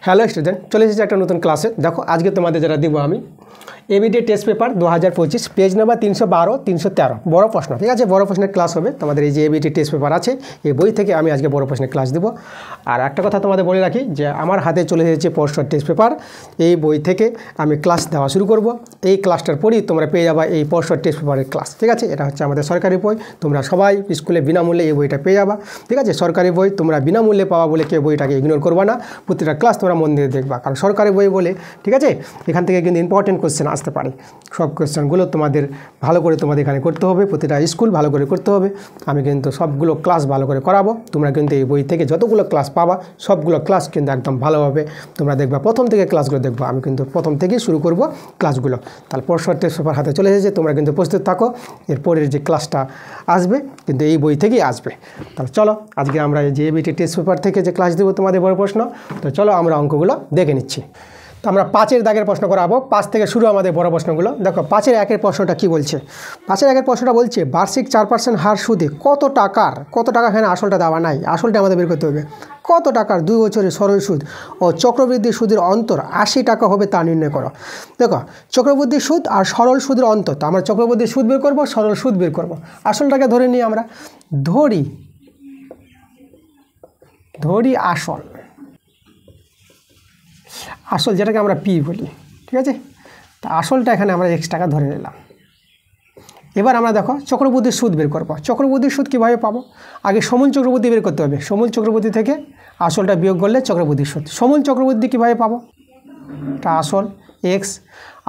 Hello student, চলে এসেছি একটা নতুন ক্লাসে। দেখো আজকে তোমাদের যেটা দিব আমি ABT test paper 2025 page number 312 313 বড় প্রশ্ন। ঠিক আছে, বড় প্রশ্নের ক্লাস হবে তোমাদের। এই যে এবিটি টেস্ট পেপার আছে এই বই থেকে আমি আজকে বড় প্রশ্নের ক্লাস দেবো। আর একটা কথা তোমাদের বলে রাখি যে আমার হাতে চলে এসেছে পরশুর টেস্ট পেপার। এই বই থেকে আমি ক্লাস দেওয়া শুরু করব। এই ক্লাসটার পরই তোমরা পেয়ে যাবে এই পরশুর টেস্ট পেপারের ক্লাস। ঠিক আছে, এটা হচ্ছে আমাদের সরকারি বই, তোমরা সবাই স্কুলে বিনামূল্যে এই বইটা পেয়ে যাবা। ঠিক আছে, সরকারি বই তোমরা বিনামূল্যে পাওয়া বলে কেউ বইটাকে ইগনোর করবা না, প্রতিটা ক্লাস তোমরা মন দিয়ে দেখবা, কারণ সরকারি বই বলে। ঠিক আছে, এখান থেকে কিন্তু ইম্পর্টেন্ট কোশ্চেন আসতে পারে। সব কোশ্চেনগুলো তোমাদের ভালো করে তোমাদের এখানে করতে হবে, প্রতিটা স্কুল ভালো করে করতে হবে। আমি কিন্তু সবগুলো ক্লাস ভালো করে করাবো। তোমরা কিন্তু এই বই থেকে যতগুলো ক্লাস পাবা সবগুলো ক্লাস কিন্তু একদম ভালোভাবে তোমরা দেখবা। প্রথম থেকে ক্লাসগুলো দেখবো, আমি কিন্তু প্রথম থেকেই শুরু করব ক্লাসগুলো। তাহলে পরশুর টেস্ট পেপার হাতে চলে এসেছে, তোমরা কিন্তু প্রস্তুত থাকো। এরপরের যে ক্লাসটা আসবে কিন্তু এই বই থেকেই আসবে। তাহলে চলো আজকে আমরা এই যে এবিটি টেস্ট পেপার থেকে যে ক্লাস দেবো তোমাদের বড় প্রশ্ন, তো চলো আমরা অঙ্কগুলো দেখে নিচ্ছি। তো আমরা 5-এর দাগের প্রশ্ন করাবো। 5 থেকে শুরু আমাদের বড় প্রশ্নগুলো। দেখো 5-এর 1-এর প্রশ্নটা কি বলছে। 5-এর 1-এর প্রশ্নটা বলছে বার্ষিক 4% হার সুদে কত টাকা এখানে আসলটা দেওয়া নাই, আসলটা আমাদের বের করতে হবে। কত টাকার 2 বছরের সরল সুদ ও চক্রবৃদ্ধি সুদের অন্তর 80 টাকা হবে তা নির্ণয় করো। দেখো চক্রবৃদ্ধি সুদ আর সরল সুদের অন্তর, তো আমরা চক্রবৃদ্ধি সুদ বের করব, সরল সুদ বের করব। আসলটাকে ধরে নিই, আমরা ধরি আসল যেটাকে আমরা পি বলি। ঠিক আছে, তা আসলটা এখানে আমরা x টাকা ধরে নিলাম। এবার আমরা দেখো চক্রবৃদ্ধির সুদ বের করবো। চক্রবৃদ্ধির সুদ কীভাবে পাবো? আগে সমূল চক্রবৃদ্ধি বের করতে হবে। সমূল চক্রবৃদ্ধি থেকে আসলটা বিয়োগ করলে চক্রবৃদ্ধির সুদ। সমূল চক্রবৃদ্ধি কীভাবে পাবো? এটা আসল এক্স,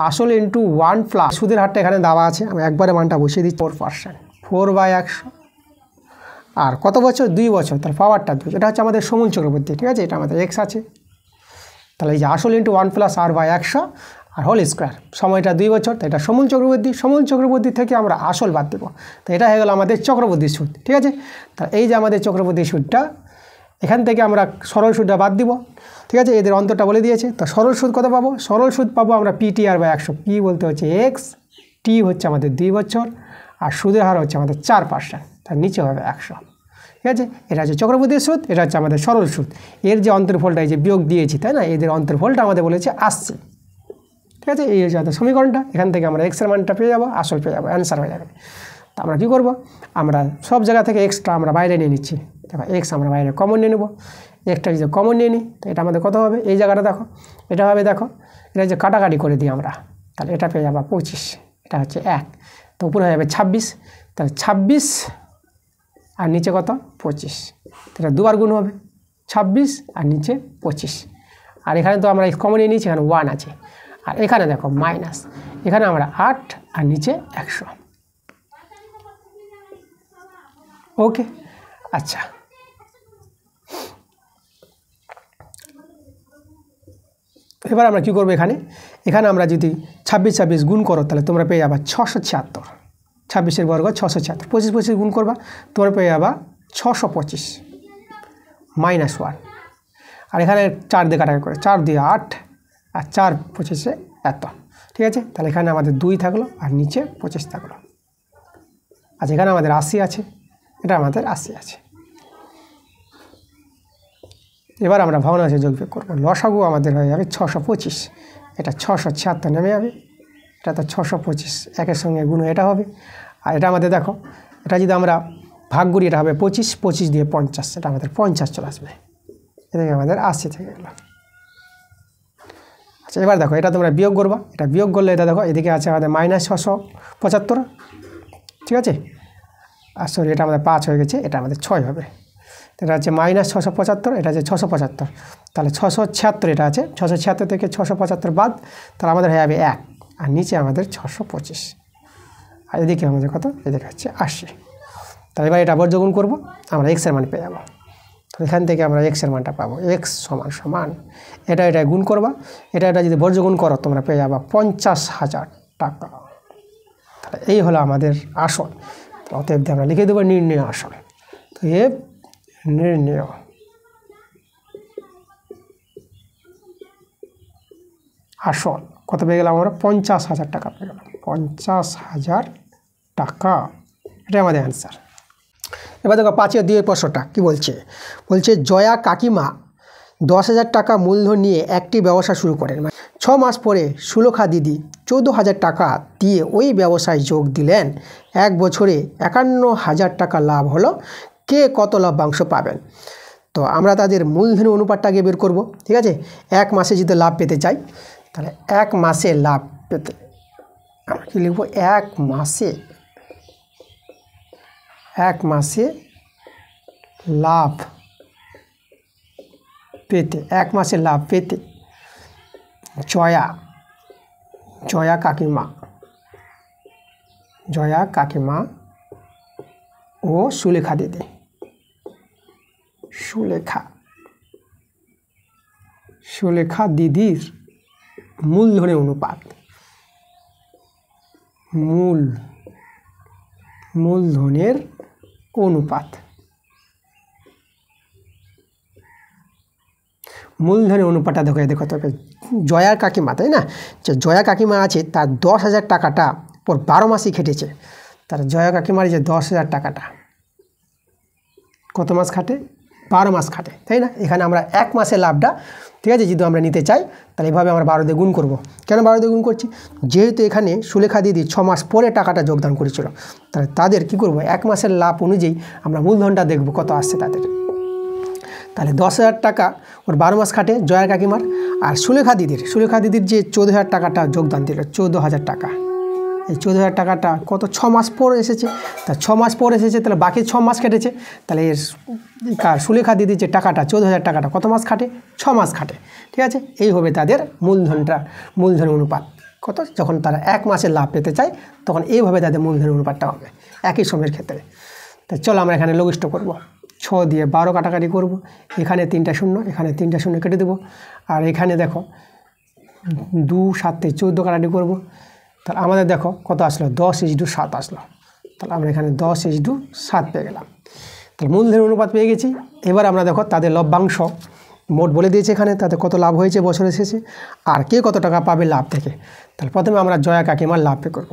আসল ইন্টু 1 প্লাস সুদের হারটা এখানে দেওয়া আছে, আমি একবারে মানটা বসিয়ে দিই 4%, 4/100। আর কত বছর? 2 বছর, তার পাওয়ারটা 2। এটা হচ্ছে আমাদের সমূল চক্রবৃদ্ধি। ঠিক আছে, এটা আমাদের এক্স আছে। তাহলে এই যে আসল ইন্টু 1 প্লাস r/100 আর হোল স্কোয়ার, সময়টা 2 বছর, তো এটা সমূল চক্রবৃদ্ধি। সমূল চক্রবৃদ্ধি থেকে আমরা আসল বাদ দেবো, তো এটা হয়ে গেল আমাদের চক্রবৃদ্ধি সুদ। ঠিক আছে, তা এই যে আমাদের চক্রবৃদ্ধি সুদটা, এখান থেকে আমরা সরল সুদটা বাদ দিব। ঠিক আছে, এদের অন্তরটা বলে দিয়েছে। তো সরল সুদ কত পাবো? সরল সুদ পাবো আমরা PTR/100। পি বলতে হচ্ছে এক্স, টি হচ্ছে আমাদের 2 বছর, আর সুদের হার হচ্ছে আমাদের 4%, তার নিচে হবে 100। ঠিক আছে, এটা হচ্ছে চক্রবৃদ্ধি সুদ, এটা হচ্ছে আমাদের সরল সুদ। এর যে অন্তর্ফলটা এই যে বিয়োগ দিয়েছি, তাই না, এদের অন্তর্ফলটা আমাদের বলেছে 80। ঠিক আছে, এই হচ্ছে আমাদের সমীকরণটা। এখান থেকে আমরা এক্সের মানটা পেয়ে যাবো, আসল পেয়ে যাবো, অ্যান্সার হয়ে যাবে। তো আমরা কী করবো? আমরা সব জায়গা থেকে এক্সটা আমরা বাইরে নিয়ে নিচ্ছি। দেখো এক্স আমরা বাইরে কমন নিয়ে নেবো। এক্সটা যদি কমন নিয়ে নিই তো এটা আমাদের কত হবে? এই জায়গাটা দেখো, এটা হবে, দেখো এটা যে কাটাকাটি করে দিই আমরা, তাহলে এটা পেয়ে যাবো 25, এটা হচ্ছে 1, তো উপরে হয়ে যাবে 26। তাহলে 26 আর নিচে কত? 25, এটা দুবার গুণ হবে, 26 আর নিচে 25। আর এখানে তো আমরা কমন নিয়ে নিয়েছি, এখানে 1 আছে। আর এখানে দেখো মাইনাস, এখানে আমরা 8 আর নিচে 100। ওকে, আচ্ছা এবার আমরা কী করবো? এখানে আমরা যদি 26 গুণ করো তাহলে তোমরা পেয়ে যাবা 676। 26-এর বর্গ 676, 25 গুণ করবা তোমরা পেয়ে যাবা 625 -1। আর এখানে 4 দিয়ে কাটাকাটি করে, 4 দিয়ে 8 আর 4 25-এ এত। ঠিক আছে, তাহলে এখানে আমাদের 2 থাকলো আর নিচে 25 থাকলো। আচ্ছা এখানে আমাদের 80 আছে, এটা আমাদের 80 আছে। এবার আমরা ভগ্নাংশে যোগ বিয়োগ করবো। লসাগু আমাদের হয়ে যাবে 625, এটা 676 নেমে যাবে, এটা তো 625, একের সঙ্গে গুণ এটা হবে। আর এটা আমাদের দেখো, এটা যদি আমরা ভাগ করি এটা হবে 25 দিয়ে 50, এটা আমাদের 50 চলে আসবে। এদিকে আমাদের 80 থেকে গেল। আচ্ছা এবার দেখো এটা তোমরা বিয়োগ করবা, এটা বিয়োগ করলে এটা দেখো এদিকে আছে আমাদের -675। ঠিক আছে, আর সরি এটা আমাদের 5 হয়ে গেছে, এটা আমাদের 6 হবে। এটা হচ্ছে -675, এটা হচ্ছে 675, তাহলে 676 এটা আছে। 676 থেকে 675 বাদ, তাহলে আমাদের হয়ে যাবে 1, আর নিচে আমাদের 625, আর এদিকে আমাদের কত? এদিকে হচ্ছে 80। তাহলে এবার এটা বর্গগুণ করবো, আমরা এক্সের মান পেয়ে যাবো। তো এখান থেকে আমরা এক্সের মানটা পাবো, এক্স সমান এটা গুণ করবা, এটা যদি বর্গগুণ করো তোমরা পেয়ে যাবা 50,000 টাকা। তাহলে এই হলো আমাদের আসল। অতএব আমরা লিখে দেবো নির্ণয় আসল। তো নির্ণয় আসল কত পেয়ে গেলাম আমরা? 50,000 টাকা পেয়ে গেলাম, 50,000 টাকা, এটা আমাদের অ্যান্সার। এবার দেখো 5-এর 2 প্রশ্নটা কী বলছে। জয়া কাকিমা 10,000 টাকা মূলধন নিয়ে একটি ব্যবসা শুরু করেন। 6 মাস পরে সুলেখা দিদি 14,000 টাকা দিয়ে ওই ব্যবসায় যোগ দিলেন। 1 বছরে 51,000 টাকা লাভ হলো। কে কত লভ্যাংশ পাবেন? তো আমরা তাদের মূলধনের অনুপাতটা আগে বের করব। ঠিক আছে, 1 মাসে যদি লাভ পেতে চাই তাহলে 1 মাসে লাভ পেতে আমরা কি লিখব? 1 মাসে লাভ পেতে 1 মাসে লাভ পেতে জয়া কাকিমা ও সুলেখা দিদি সুলেখা দিদির মূলধনের অনুপাত মূলধনের অনুপাতটা দেখো তবে জয়ার কাকিমা, তাই না? যে জয়া কাকিমা আছে তার 10,000 টাকাটা পর 12 মাসই খেটেছে। তার জয়া কাকিমার যে 10,000 টাকাটা কত মাস খাটে? 12 মাস খাটে, তাই না? এখানে আমরা 1 মাসের লাভটা, ঠিক আছে, যদি আমরা নিতে চাই তাহলে এভাবে আমরা 12 দিয়ে গুণ করব। কেন 12 দিয়ে গুণ করছি? যেহেতু এখানে সুলেখা দিদি 6 মাস পরে টাকাটা যোগদান করেছিল, তাহলে তাদের কি করব? 1 মাসের লাভ অনুযায়ী আমরা মূলধনটা দেখব কত আসছে তাদের। তাহলে 10,000 টাকা ওর 12 মাস খাটে জয়া কাকিমার। আর সুলেখা দিদির যে 14,000 টাকাটা যোগদান দিল, 14,000 টাকা, এই 14,000 টাকাটা কত? 6 মাস পর এসেছে। তা 6 মাস পর এসেছে, তাহলে বাকি 6 মাস কেটেছে। তাহলে এর সুলেখা দিদির যে টাকাটা 14,000 টাকাটা কত মাস খাটে? 6 মাস খাটে। ঠিক আছে, এই হবে তাদের মূলধন অনুপাত কত। যখন তারা 1 মাসে লাভ পেতে চায় তখন এইভাবে তাদের মূলধন অনুপাতটা হবে একই সময়ের ক্ষেত্রে। তাই চলো আমরা এখানে লঘিষ্ঠ করব। 6 দিয়ে 12 কাটাকাটি করব। এখানে 3টা শূন্য, এখানে 3টা শূন্য কেটে দেবো। আর এখানে দেখো 2 7 14 কাটাকাটি করব। তাহলে আমাদের দেখো কত আসলো? 10:7 আসলো। তাহলে আমরা এখানে 10:7 পেয়ে গেলাম। তাহলে মূলধনের অনুপাত পেয়ে গেছি। এবার আমরা দেখো তাদের লভ্যাংশ মোট বলে দিয়েছে এখানে, তাতে কত লাভ হয়েছে বছরের শেষে, আর কে কত টাকা পাবে লাভ থেকে। তাহলে প্রথমে আমরা জয়া কাকিমার লাভ পে করব।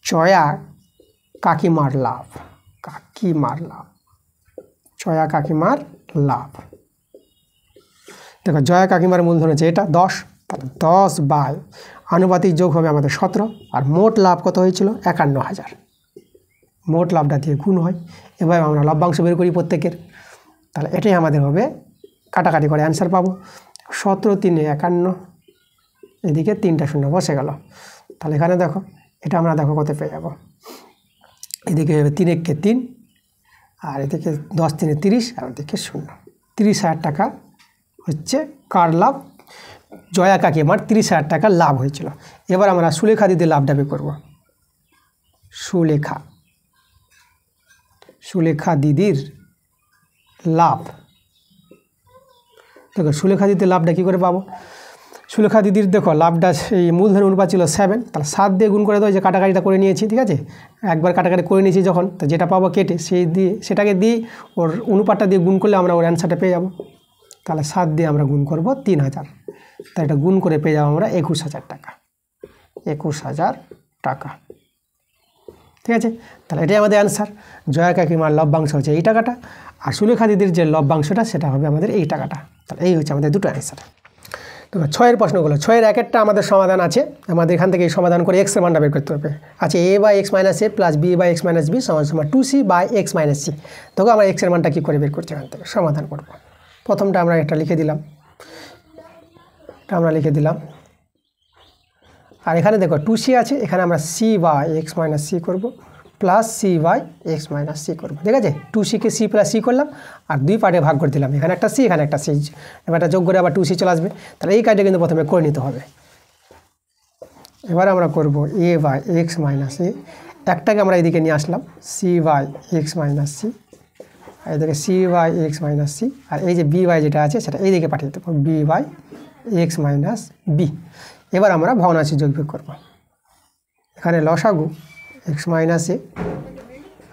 জয়া কাকিমার লাভ, জয়া কাকিমার লাভ। দেখো জয়া কাকিমার মূলধন হচ্ছে এটা 10, তাহলে 10 বাই আনুপাতিক যোগ হবে আমাদের 17, আর মোট লাভ কত হয়েছিল? 51,000। মোট লাভটা দিয়ে গুণ হয়। এবার আমরা লভ্যাংশ বের করি প্রত্যেকের। তাহলে এটাই আমাদের হবে, কাটাকাটি করে অ্যান্সার পাবো। 17 3 51, এদিকে 3টা শূন্য বসে গেল। তাহলে এখানে দেখো এটা আমরা দেখো কত পেয়ে যাবো। এদিকে 3 1 3, আর এদিকে 10 3 30, আর ওদিকে 0। 30,000 টাকা হচ্ছে কার লাভ? জয়া কাকিমার 30,000 টাকা লাভ হয়েছিল। এবার আমরা সুলেখা দিদির লাভটা বের করব। সুলেখা দিদির লাভ। দেখো সুলেখা দিদির লাভটা কী করে পাবো? সুলেখা দিদির দেখো লাভটা এই মূলধন অনুপাত ছিল 7, তাহলে 7 দিয়ে গুণ করে দেবো। যে কাটাকাটিটা করে নিয়েছি, ঠিক আছে, একবার কাটাকাটি করে নিয়েছি যখন, তো যেটা পাবো কেটে সেটাকে দিয়ে ওর অনুপাতটা দিয়ে গুণ করলে আমরা ওর অ্যান্সারটা পেয়ে যাবো। তাহলে 7 দিয়ে আমরা গুণ করব 3,000, তাই এটা গুণ করে পেয়ে যাবো আমরা 21,000 টাকা। 21,000 টাকা, ঠিক আছে। তাহলে এটাই আমাদের অ্যান্সার। জয়া কাকিমার লভ্যাংশ হচ্ছে এই টাকাটা, আর সুলেখা দিদির যে লভ্যাংশটা সেটা হবে আমাদের এই টাকাটা। তাহলে এই হচ্ছে আমাদের দুটো অ্যান্সার। তো 6-এর প্রশ্নগুলো, 6-এর একটা আমাদের সমাধান আছে। আমাদের এখান থেকে সমাধান করে x এর মানটা বের করতে হবে। আচ্ছা, a/x - a plus b/x - b সমান 2c/x - c। তখন আমরা x এর মানটা কী করে বের করছি এখান থেকে সমাধান করব। প্রথমটা আমরা এটা লিখে দিলাম, আর এখানে দেখো 2c আছে, এখানে আমরা c/x - c করব, প্লাস c/x - c করব। ঠিক আছে, 2c-কে c প্লাস c করলাম, আর 2 পার্টে ভাগ করে দিলাম। এখানে একটা c, এখানে একটা c, এবার এটা যোগ করে আবার 2c চলে আসবে। তাহলে এই কাজটা কিন্তু প্রথমে করে নিতে হবে। এবার আমরা করব a/x - a, একটাকে আমরা এদিকে নিয়ে আসলাম c/x - c, আর এদিকে c/x - c, আর এই যে b/, যেটা আছে সেটা এইদিকে পাঠিয়ে দেবো b/x - b। এবার আমরা ভগ্নাংশে যোগ বিয়োগ করব। এখানে লসাগু x - a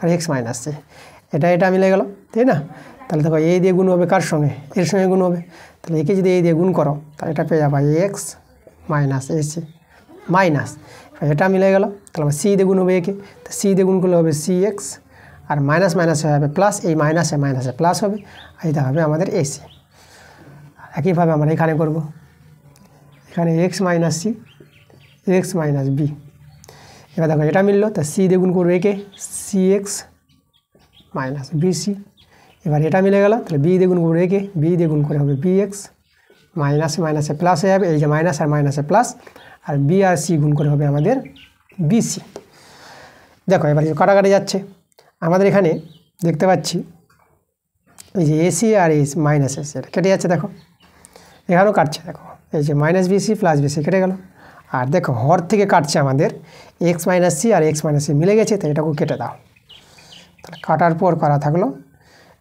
R x - c, এটা মিলে গেল, তাই না? তাহলে দেখো এই দিয়ে গুণ হবে কার সঙ্গে? এর সঙ্গে গুণ হবে। তাহলে একে যদি এই দিয়ে গুণ করো তাহলে এটা পেয়ে যাবে x - ac মাইনাস, এটা মিলে গেল। তাহলে আমার c দিয়ে গুণ হবে একে, তো c দিয়ে গুণ করলে হবে cx, আর মাইনাস মাইনাস হয়ে যাবে প্লাস, এই মাইনাসে মাইনাসে প্লাস হবে, এটা হবে আমাদের এসি। একইভাবে আমরা এখানে করব, এখানে X minus C x minus B. এবার দেখো এটা মিললো, তা সি দিয়ে গুণ করবো একে, সি এক্স মাইনাস বিসি। এবার এটা মিলে গেল, তাহলে বি দিয়ে গুণ করবো একে, বি দিয়ে গুণ করে হবে বি এক্স, মাইনাস মাইনাসে প্লাস হয়ে যাবে, এই যে মাইনাস আর মাইনাসে প্লাস, আর বি আর সি গুণ করে হবে আমাদের বিসি। দেখো এবার কাটাকাটি যাচ্ছে, আমাদের এখানে দেখতে পাচ্ছি এই যে এসি আর এস মাইনাস এসি এটা কেটে যাচ্ছে। দেখো এখানেও কাটছে, দেখো এই যে মাইনাস বিসি প্লাস বিসি কেটে গেল। আর দেখো হর থেকে কাটছে আমাদের এক্স মাইনাস সি আর এক্স মাইনাস সি মিলে গেছে, তো এটাকেও কেটে দাও। তাহলে কাটার পর করা থাকলো,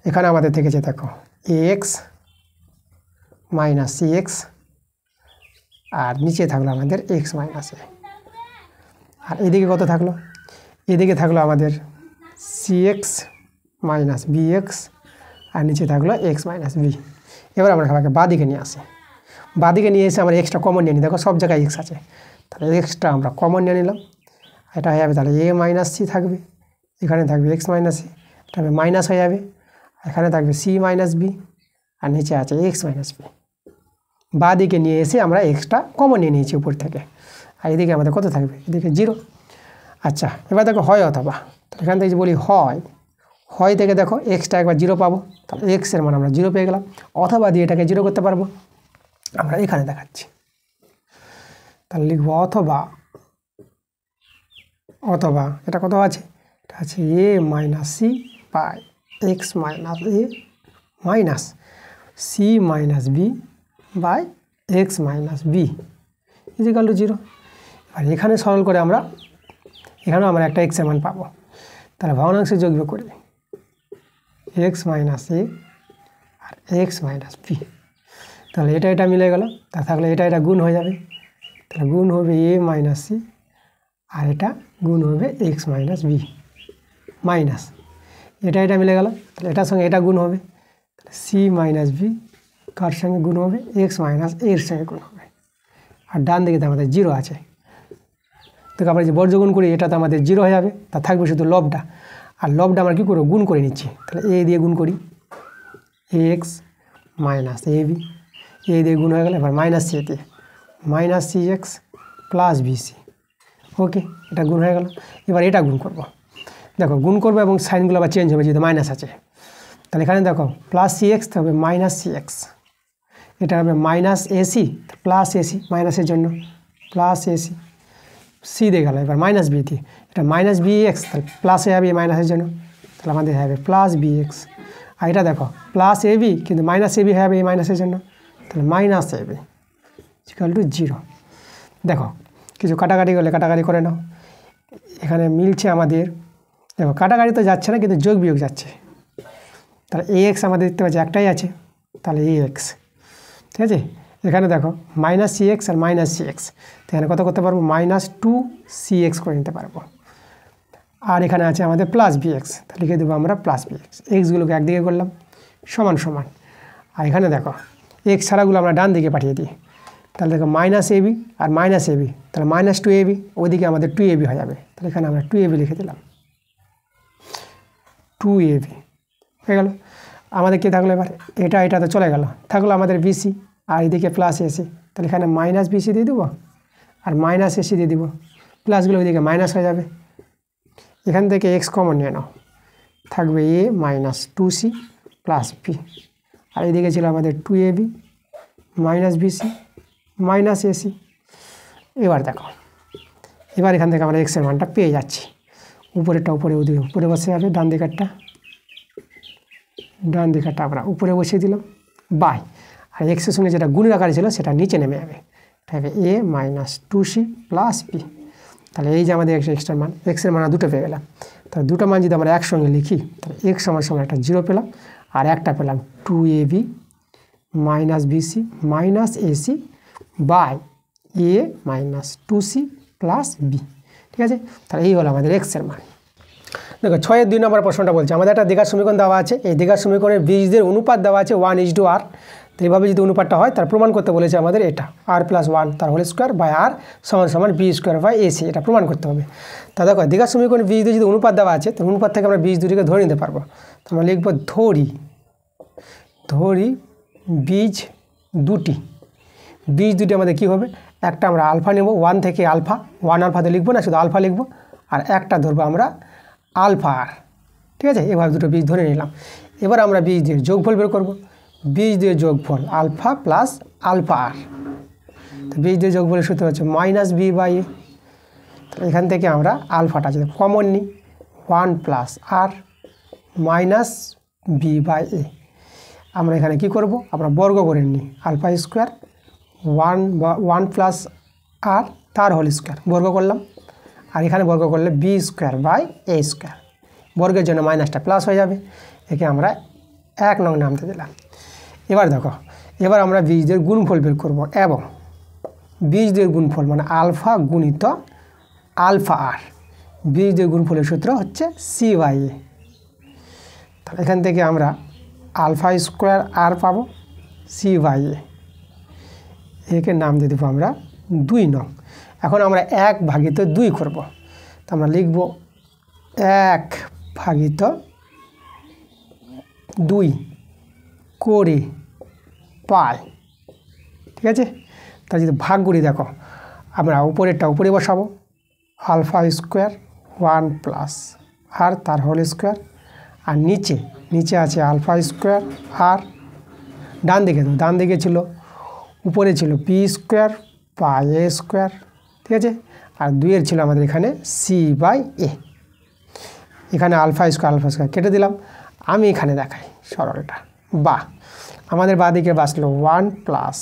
এখানে আমাদের থেকেছে দেখো এ এক্স মাইনাস সি এক্স, আর নিচে থাকলো আমাদের এক্স মাইনাস এ। আর এদিকে কত থাকলো, এদিকে থাকলো আমাদের C x minus B x, আর নিচে থাকলো এক্স মাইনাস বি। এবার আমরা সবাইকে বাদিকে নিয়ে আসি, বাদিকে নিয়ে এসে আমরা এক্সট্রা কমন নিয়ে নিই। দেখো সব জায়গায় এক্স আছে, তাহলে এক্সট্রা আমরা কমন নিয়ে নিলাম। এটা হয়ে যাবে তাহলে এ মাইনাস সি থাকবে, এখানে থাকবে এক্স মাইনাস সি, এটা হবে মাইনাস হয়ে যাবে, এখানে থাকবে সি মাইনাস বি, আর নিচে আছে এক্স মাইনাস বি। বাদিকে নিয়ে এসে আমরা এক্সট্রা কমন নিয়ে নিয়েছি উপর থেকে, আর এদিকে আমাদের কত থাকবে, এদিকে 0। আচ্ছা এবার দেখো হয় অথবা, তাহলে এখান থেকে বলি হয় থেকে দেখো এক্সটা একবার 0 পাবো, তাহলে এক্সের মান আমরা 0 পেয়ে গেলাম। অথবা দিয়ে এটাকে 0 করতে পারবো, আমরা এখানে দেখাচ্ছি। তাহলে লিখবো অথবা এটা কত আছে, এটা আছে A minus C by x minus A minus C minus B by x minus B equal to 0। আর এখানে সরল করে আমরা এখানেও আমরা একটা এক্সের মান পাবো, তাহলে ভগ্নাংশে যোগ করি এক্স মাইনাস এ আর এক্স মাইনাস বি, তাহলে এটা মিলে গেল। তা থাকলে এটা গুণ হয়ে যাবে, তাহলে গুণ হবে এ মাইনাস সি, আর এটা গুণ হবে এক্স মাইনাস বি মাইনাস এটা মিলে গেল, তাহলে এটার সঙ্গে এটা গুণ হবে, তাহলে সি মাইনাস বি কার সঙ্গে গুণ হবে, এক্স মাইনাস এর সঙ্গে গুণ হবে। আর ডান দিকে তো আমাদের 0 আছে, তো আমরা যে বর্জ্য গুণ করি এটা তো আমাদের 0 হয়ে যাবে, তা থাকবে শুধু লবটা। আর লবটা আমরা কী করবো, গুণ করে নিচ্ছি, তাহলে এ দিয়ে গুণ করি A x minus A B, A দিয়ে গুণ হয়ে গেলে এবার মাইনাস সি দিয়ে minus C x plus BC. Okay এটা গুণ হয়ে গেল, এবার এটা গুণ করব। দেখো গুণ করবো এবং সাইনগুলো আবার চেঞ্জ হবে যেহেতু মাইনাস আছে, তাহলে এখানে দেখো প্লাস সি এক্স হবে মাইনাস সি এক্স, এটা হবে মাইনাস এসি প্লাস এসি, মাইনাসের জন্য প্লাস এসি, সি দিয়ে গেল এবার মাইনাস বি দিয়ে, এটা মাইনাস বি এক্স তাহলে প্লাস এ হবে মাইনাসের জন্য, তাহলে আমাদের হবে প্লাস বি এক্স। আর এটা দেখো প্লাস এ বি কিন্তু মাইনাস এ বি হবে এই মাইনাসের জন্য, তাহলে minus A B equal to 0। দেখো কিছু কাটাকাটি করলে কাটাকাটি করে নাও, এখানে মিলছে আমাদের, দেখো কাটাকাটি তো যাচ্ছে না কিন্তু যোগ বিয়োগ যাচ্ছে, তাহলে এ এক্স আমাদের দেখতে পাচ্ছি একটাই আছে, তাহলে এ এক্স ঠিক আছে। এখানে দেখো মাইনাস সি এক্স আর মাইনাস সি এক্স, এখানে কত করতে পারবো, মাইনাস 2 সি এক্স করে নিতে পারবো। আর এখানে আছে আমাদের প্লাস বি এক্স, তাহলে লিখে দেবো আমরা প্লাস বি এক্স, এক্সগুলোকে একদিকে করলাম সমান সমান। আর এখানে দেখো এক্স ছাড়াগুলো আমরা ডান দিকে পাঠিয়ে দিই, তাহলে দেখো minus A B R minus A B, তাহলে মাইনাস 2 এ বি, ওইদিকে আমাদের 2 এ বি হয়ে যাবে, তাহলে এখানে আমরা 2 এ বি লিখে দিলাম 2 এ বি হয়ে গেল। আমাদের কী থাকলো এবার, এটা তো চলে গেল, থাকলো আমাদের বিসি আর এদিকে প্লাস এসি, তাহলে এখানে মাইনাস বিসি দিয়ে দেবো আর মাইনাস এসি দিয়ে দিব, প্লাসগুলো ওইদিকে মাইনাস হয়ে যাবে। এখান থেকে এক্স কমন নিয়ে নাও, থাকবে A minus 2c plus B, আর এদিকে ছিল আমাদের 2 A B minus BC minus AC. এবার দেখো এবার এখান থেকে আমরা এক্সের মানটা পেয়ে যাচ্ছি, উপরেরটা উপরে বসে যাবে, ডান দিকেরটা আমরা উপরে বসিয়ে দিলাম বাই, আর এক্সের সঙ্গে যেটা গুণের আকারে ছিল সেটা নিচে নেমে যাবে, তাহলে এ মাইনাস 2c প্লাস বি। তাহলে এই যে আমাদের এক্সের মান, এক্সের মান দুটো পেয়ে গেলাম, তাহলে দুটো মান যদি আমরা একসঙ্গে লিখি তাহলে এক্স সমান একটা 0 পেলাম, আর একটা পেলাম 2 A B minus BC minus AC by A minus 2c plus B. ঠিক আছে, তাহলে এই হলো আমাদের এক্সের মান। দেখো 6-এর 2 নম্বর প্রশ্নটা বলছে আমাদের একটা দ্বিঘাত সমীকরণ দেওয়া আছে, এই দ্বিঘাত সমীকরণের বীজদের অনুপাত দেওয়া আছে 1:r, তো এইভাবে যদি অনুপাতটা হয় তার প্রমাণ করতে বলেছে আমাদের এটা r+1 তার হোল স্কোয়ার বাই r সমান b² ac, এটা প্রমাণ করতে হবে। তা দেখো দ্বিঘাত সমীকরণের বীজদের যদি অনুপাত দেওয়া আছে তো অনুপাত থেকে আমরা বীজ দুটিকে ধরে নিতে পারবো, তো আমরা লিখব ধরি বীজ দুটি আমাদের কি হবে, একটা আমরা আলফা নেব, 1 থেকে আলফা, 1 আলফাতে লিখবো না, শুধু আলফা লিখবো, আর একটা ধরবো আমরা আলফা আর। ঠিক আছে, এভাবে দুটো বীজ ধরে নিলাম। এবার আমরা বীজ দিয়ে যোগফল বের করব। বীজ দিয়ে যোগফল আলফা প্লাস আলফা আর। তো বীজ দিয়ে যোগফলের সূত্র হচ্ছে মাইনাস বি বাই এ। তাহলে এখান থেকে আমরা আলফাটা যদি কমন নিই, 1 প্লাস আর মাইনাস বি বাই এ। আমরা এখানে কি করব, আমরা বর্গ করে নিই, আলফা স্কোয়ার 1 প্লাস আর তার হোল স্কোয়ার বর্গ করলাম, আর এখানে বর্গ করলে B square by A square. বর্গের জন্য মাইনাসটা প্লাস হয়ে যাবে, একে আমরা 1 নং নামতে দিলাম। এবার দেখো, এবার আমরা বীজদের গুণফল বের করব, এবং বীজদের গুণফল মানে আলফা গুণিত আলফা আর। বীজদের গুণফলের সূত্র হচ্ছে সি বাই এ। তাহলে এখান থেকে আমরা আলফা স্কোয়ার আর পাবো, সি বাই এ, একে নাম দিয়ে দেবো আমরা 2 নং। এখন আমরা 1 ভাগিত 2 করব। তো আমরা লিখব 1 ভাগিত 2 করে পাই। ঠিক আছে, তা যদি ভাগ করি, দেখো আমরা উপরেরটা উপরে বসাবো, আলফা স্কোয়ার 1 প্লাস আর তার হোল স্কোয়ার, আর নিচে আছে আলফা স্কোয়ার আর। ডান দিকে ছিল, উপরে ছিল P square by A square. ঠিক আছে, আর 2 ছিল আমাদের এখানে সি বাই এ। এখানে আলফা স্কোয়ার কেটে দিলাম। আমি এখানে দেখাই সরলটা, বা আমাদের বাঁদিকে বাঁচলো 1 প্লাস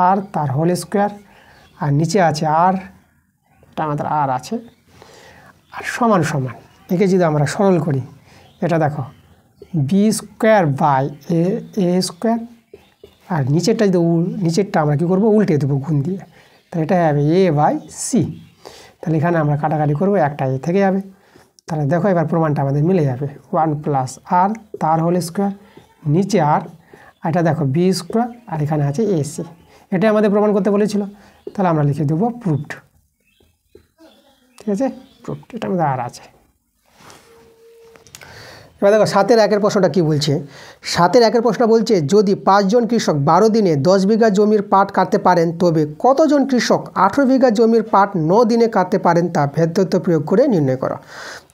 আর তার হোল স্কোয়ার, আর নিচে আছে আর, এটা আমাদের আর আছে, আর সমান সমান। একে যদি আমরা সরল করি, এটা দেখো B square by A square, আর নিচেরটা আমরা কী করবো, উল্টে দেবো গুণ দিয়ে। তাহলে এটা হবে এ বাই সি। তাহলে এখানে আমরা কাটাকাটি করবো, একটা এ থেকে যাবে। তাহলে দেখো এবার প্রমাণটা আমাদের মিলে যাবে, 1 প্লাস আর তার হোল স্কোয়ার, নিচে আর, এটা দেখো বি স্কোয়ার, আর এখানে আছে এ সি। এটাই আমাদের প্রমাণ করতে বলেছিল। তাহলে আমরা লিখে দেবো প্রুফড। ঠিক আছে, প্রুফড, এটা আমাদের আর আছে। এবার দেখো 7-এর 1-এর প্রশ্নটা কী বলছে। 7-এর 1-এর প্রশ্ন বলছে, যদি 5 জন কৃষক 12 দিনে 10 বিঘা জমির পাট কাটতে পারেন, তবে কতজন কৃষক 18 বিঘা জমির পাট 9 দিনে কাটতে পারেন, তা ভেদ তত্ত্ব প্রয়োগ করে নির্ণয় করো।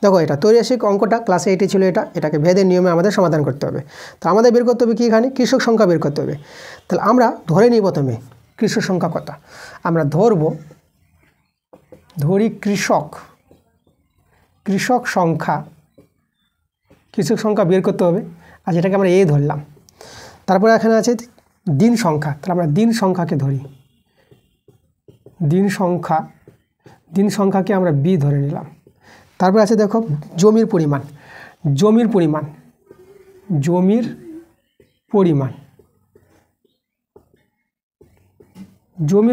দেখো এটা ত্রৈমাসিক অঙ্কটা, ক্লাসে 8-এ ছিল এটাকে ভেদের নিয়মে আমাদের সমাধান করতে হবে। তো আমাদের বের করতে হবে কি, এখানে কৃষক সংখ্যা বের করতে হবে। তাহলে আমরা ধরে নিই প্রথমে কৃষক সংখ্যা কত। আমরা ধরি কৃষক সংখ্যা বের করতে হবে, আর যেটাকে আমরা এ ধরলাম। তারপরে এখানে আছে দিন সংখ্যা, তাহলে আমরা দিন সংখ্যাকে ধরি, দিন সংখ্যাকে আমরা বি ধরে নিলাম। তারপরে আছে দেখো জমির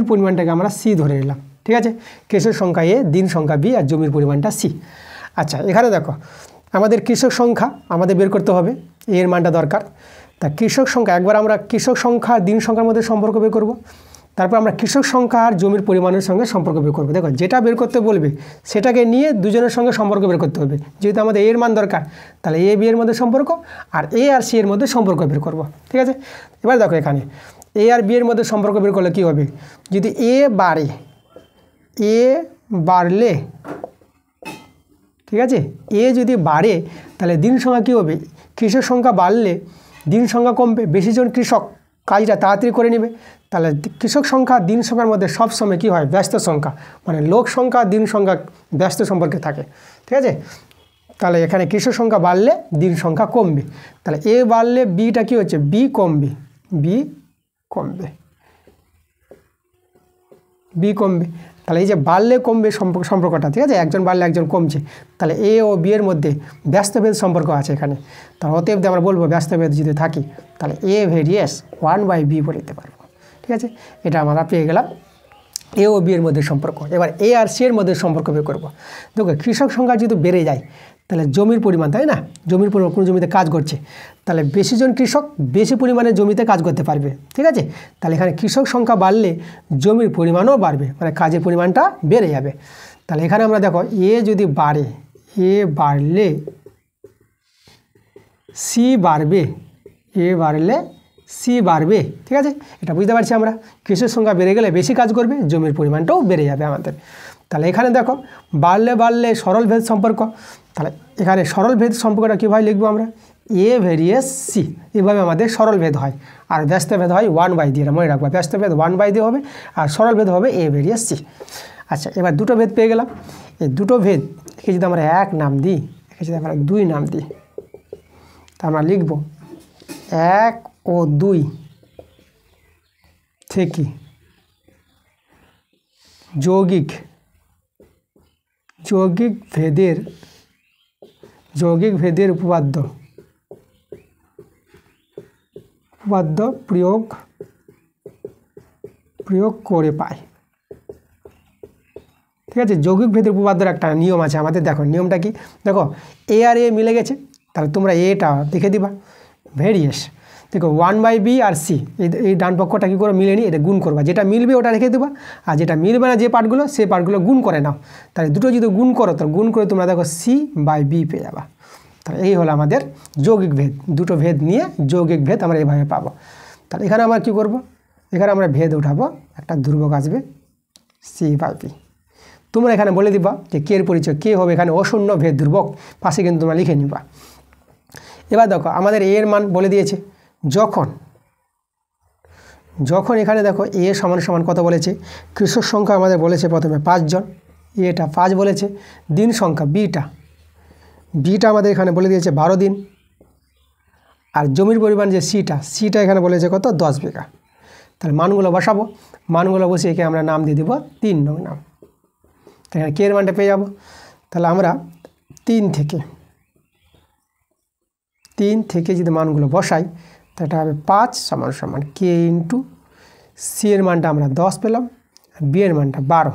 পরিমাণটাকে আমরা সি ধরে নিলাম। ঠিক আছে, কৃষক সংখ্যা এ, দিন সংখ্যা বি, আর জমির পরিমাণটা সি। আচ্ছা, এখানে দেখো আমাদের কৃষক সংখ্যা আমাদের বের করতে হবে, এর মানটা দরকার। তা কৃষক সংখ্যা, একবার আমরা কৃষক সংখ্যা দিন সংখ্যার মধ্যে সম্পর্ক বের করব, তারপর আমরা কৃষক সংখ্যা আর জমির পরিমাণের সঙ্গে সম্পর্ক বের করব। দেখো যেটা বের করতে বলবে সেটাকে নিয়ে দুজনের সঙ্গে সম্পর্ক বের করতে হবে। যেহেতু আমাদের এর মান দরকার, তাহলে এ বি এর মধ্যে সম্পর্ক, আর এ আর সি এর মধ্যে সম্পর্ক বের করব। ঠিক আছে, এবার দেখো এখানে এ আর বি এর মধ্যে সম্পর্ক বের করলে কী হবে, যদি এ বাড়লে, ঠিক আছে, এ যদি বাড়ে তাহলে দিন সংখ্যা কী হবে, কৃষক সংখ্যা বাড়লে দিন সংখ্যা কমবে, বেশিজন কৃষক কাজটা তাড়াতাড়ি করে নেবে। তাহলে কৃষক সংখ্যা দিন সংখ্যার মধ্যে সবসময় কী হয়, ব্যস্ত সংখ্যা, মানে লোক সংখ্যা দিন সংখ্যা ব্যস্ত সম্পর্কে থাকে। ঠিক আছে, তাহলে এখানে কৃষক সংখ্যা বাড়লে দিন সংখ্যা কমবে। তাহলে এ বাড়লে বিটা কী হচ্ছে, বি কমবে। তাহলে এই যে বাড়লে কমবে সম্পর্কটা, ঠিক আছে, একজন বাড়লে একজন কমছে, তাহলে এ ও বি এর মধ্যে ব্যস্তভেদ সম্পর্ক আছে এখানে। তাহলে অতএব আমরা বলবো ব্যস্তভেদ যদি থাকি, তাহলে এ ভেরিয়েস 1/b বলে দিতে পারবো। ঠিক আছে, এটা আমরা পেয়ে গেলাম এ ও বি এর মধ্যে সম্পর্ক। এবার এ আর সি এর মধ্যে সম্পর্ক বের করবো। দেখো কৃষক সংখ্যা যদি বেড়ে যায়, তাহলে জমির পরিমাণ, তাই না, জমির পরিমাণ, কোনো জমিতে কাজ করছে, তাহলে বেশিজন কৃষক বেশি পরিমাণে জমিতে কাজ করতে পারবে। ঠিক আছে, তাহলে এখানে কৃষক সংখ্যা বাড়লে জমির পরিমাণও বাড়বে, মানে কাজের পরিমাণটা বেড়ে যাবে। তাহলে এখানে আমরা দেখো এ যদি বাড়ে, এ বাড়লে সি বাড়বে, এ বাড়লে সি বাড়বে, ঠিক আছে। এটা বুঝতে পারছি আমরা, কৃষির সংখ্যা বেড়ে গেলে বেশি কাজ করবে, জমির পরিমাণটাও বেড়ে যাবে আমাদের। তাহলে এখানে দেখো বাড়লে বাড়লে সরল ভেদ সম্পর্ক, তাহলে এখানে সরল ভেদ সম্পর্কটা কীভাবে লিখবো আমরা, এ ভেরিয়েস সি, এভাবে আমাদের সরল ভেদ হয়। আর ব্যস্ত ভেদ হয় 1/d, এটা মনে রাখবো, ব্যস্ত ভেদ 1/d হবে, আর সরল ভেদ হবে এ ভেরিয়েস সি। আচ্ছা, এবার দুটো ভেদ পেয়ে গেলাম। এই দুটো ভেদ একে যদি আমরা 1 নাম দিই, একে যদি আমরা 2 নাম দিই, তা আমরা লিখব 1 ও 2 থেকে যৌগিক ভেদের উপপাদ্য প্রয়োগ করে পাই, ঠিক আছে। যৌগিক ভেদের উপপাদ্যের একটা নিয়ম আছে আমাদের, দেখো নিয়মটা কি, দেখো এ আর এ মিলে গেছে, তাহলে তোমরা এটা লিখে দিবা ভেরিয়েস, দেখো 1/b আর সি, এই ডান পক্ষটা কী করে মিলেনি, এটা গুণ করবা, যেটা মিলবে ওটা রেখে দেবা, আর যেটা মিলবে না যে পার্টগুলো সেই পার্টগুলো গুণ করে নাও। তাহলে দুটো যদি গুণ করো, তাহলে গুণ করে তোমরা দেখো c/b পেয়ে যাবা। তাহলে এই হলো আমাদের যৌগিক ভেদ, দুটো ভেদ নিয়ে যৌগিক ভেদ আমরা এইভাবে পাবো। তাহলে এখানে আমরা কী করব, এখানে আমরা ভেদ উঠাবো, একটা ধ্রুবক আসবে c/b। তোমরা এখানে বলে দিবা যে কে এর পরিচয়, কে হবে এখানে অশূন্য ভেদ ধ্রুবক, পাশে কিন্তু তোমরা লিখে নিবা। এবার দেখো আমাদের এর মান বলে দিয়েছে, যখন এখানে দেখো এ সমান সমান কত বলেছে, কৃষক সংখ্যা আমাদের বলেছে প্রথমে 5 জন, এটা 5 বলেছে, দিন সংখ্যা বিটা আমাদের এখানে বলে দিয়েছে 12 দিন, আর জমির পরিমাণ যে সিটা এখানে বলেছে কত 10 বিঘা। তাহলে মানগুলো বসাবো, মানগুলো বসে একে আমরা নাম দিয়ে দেবো 3 নং নাম। এখানে কে এর মানটা পেয়ে যাব, তাহলে আমরা 3 থেকে যদি মানগুলো বসাই, তাহলে এটা হবে 5 সমান কে ইন্টু সি এর মানটা আমরা 10 পেলাম, আর বি এর মানটা 12।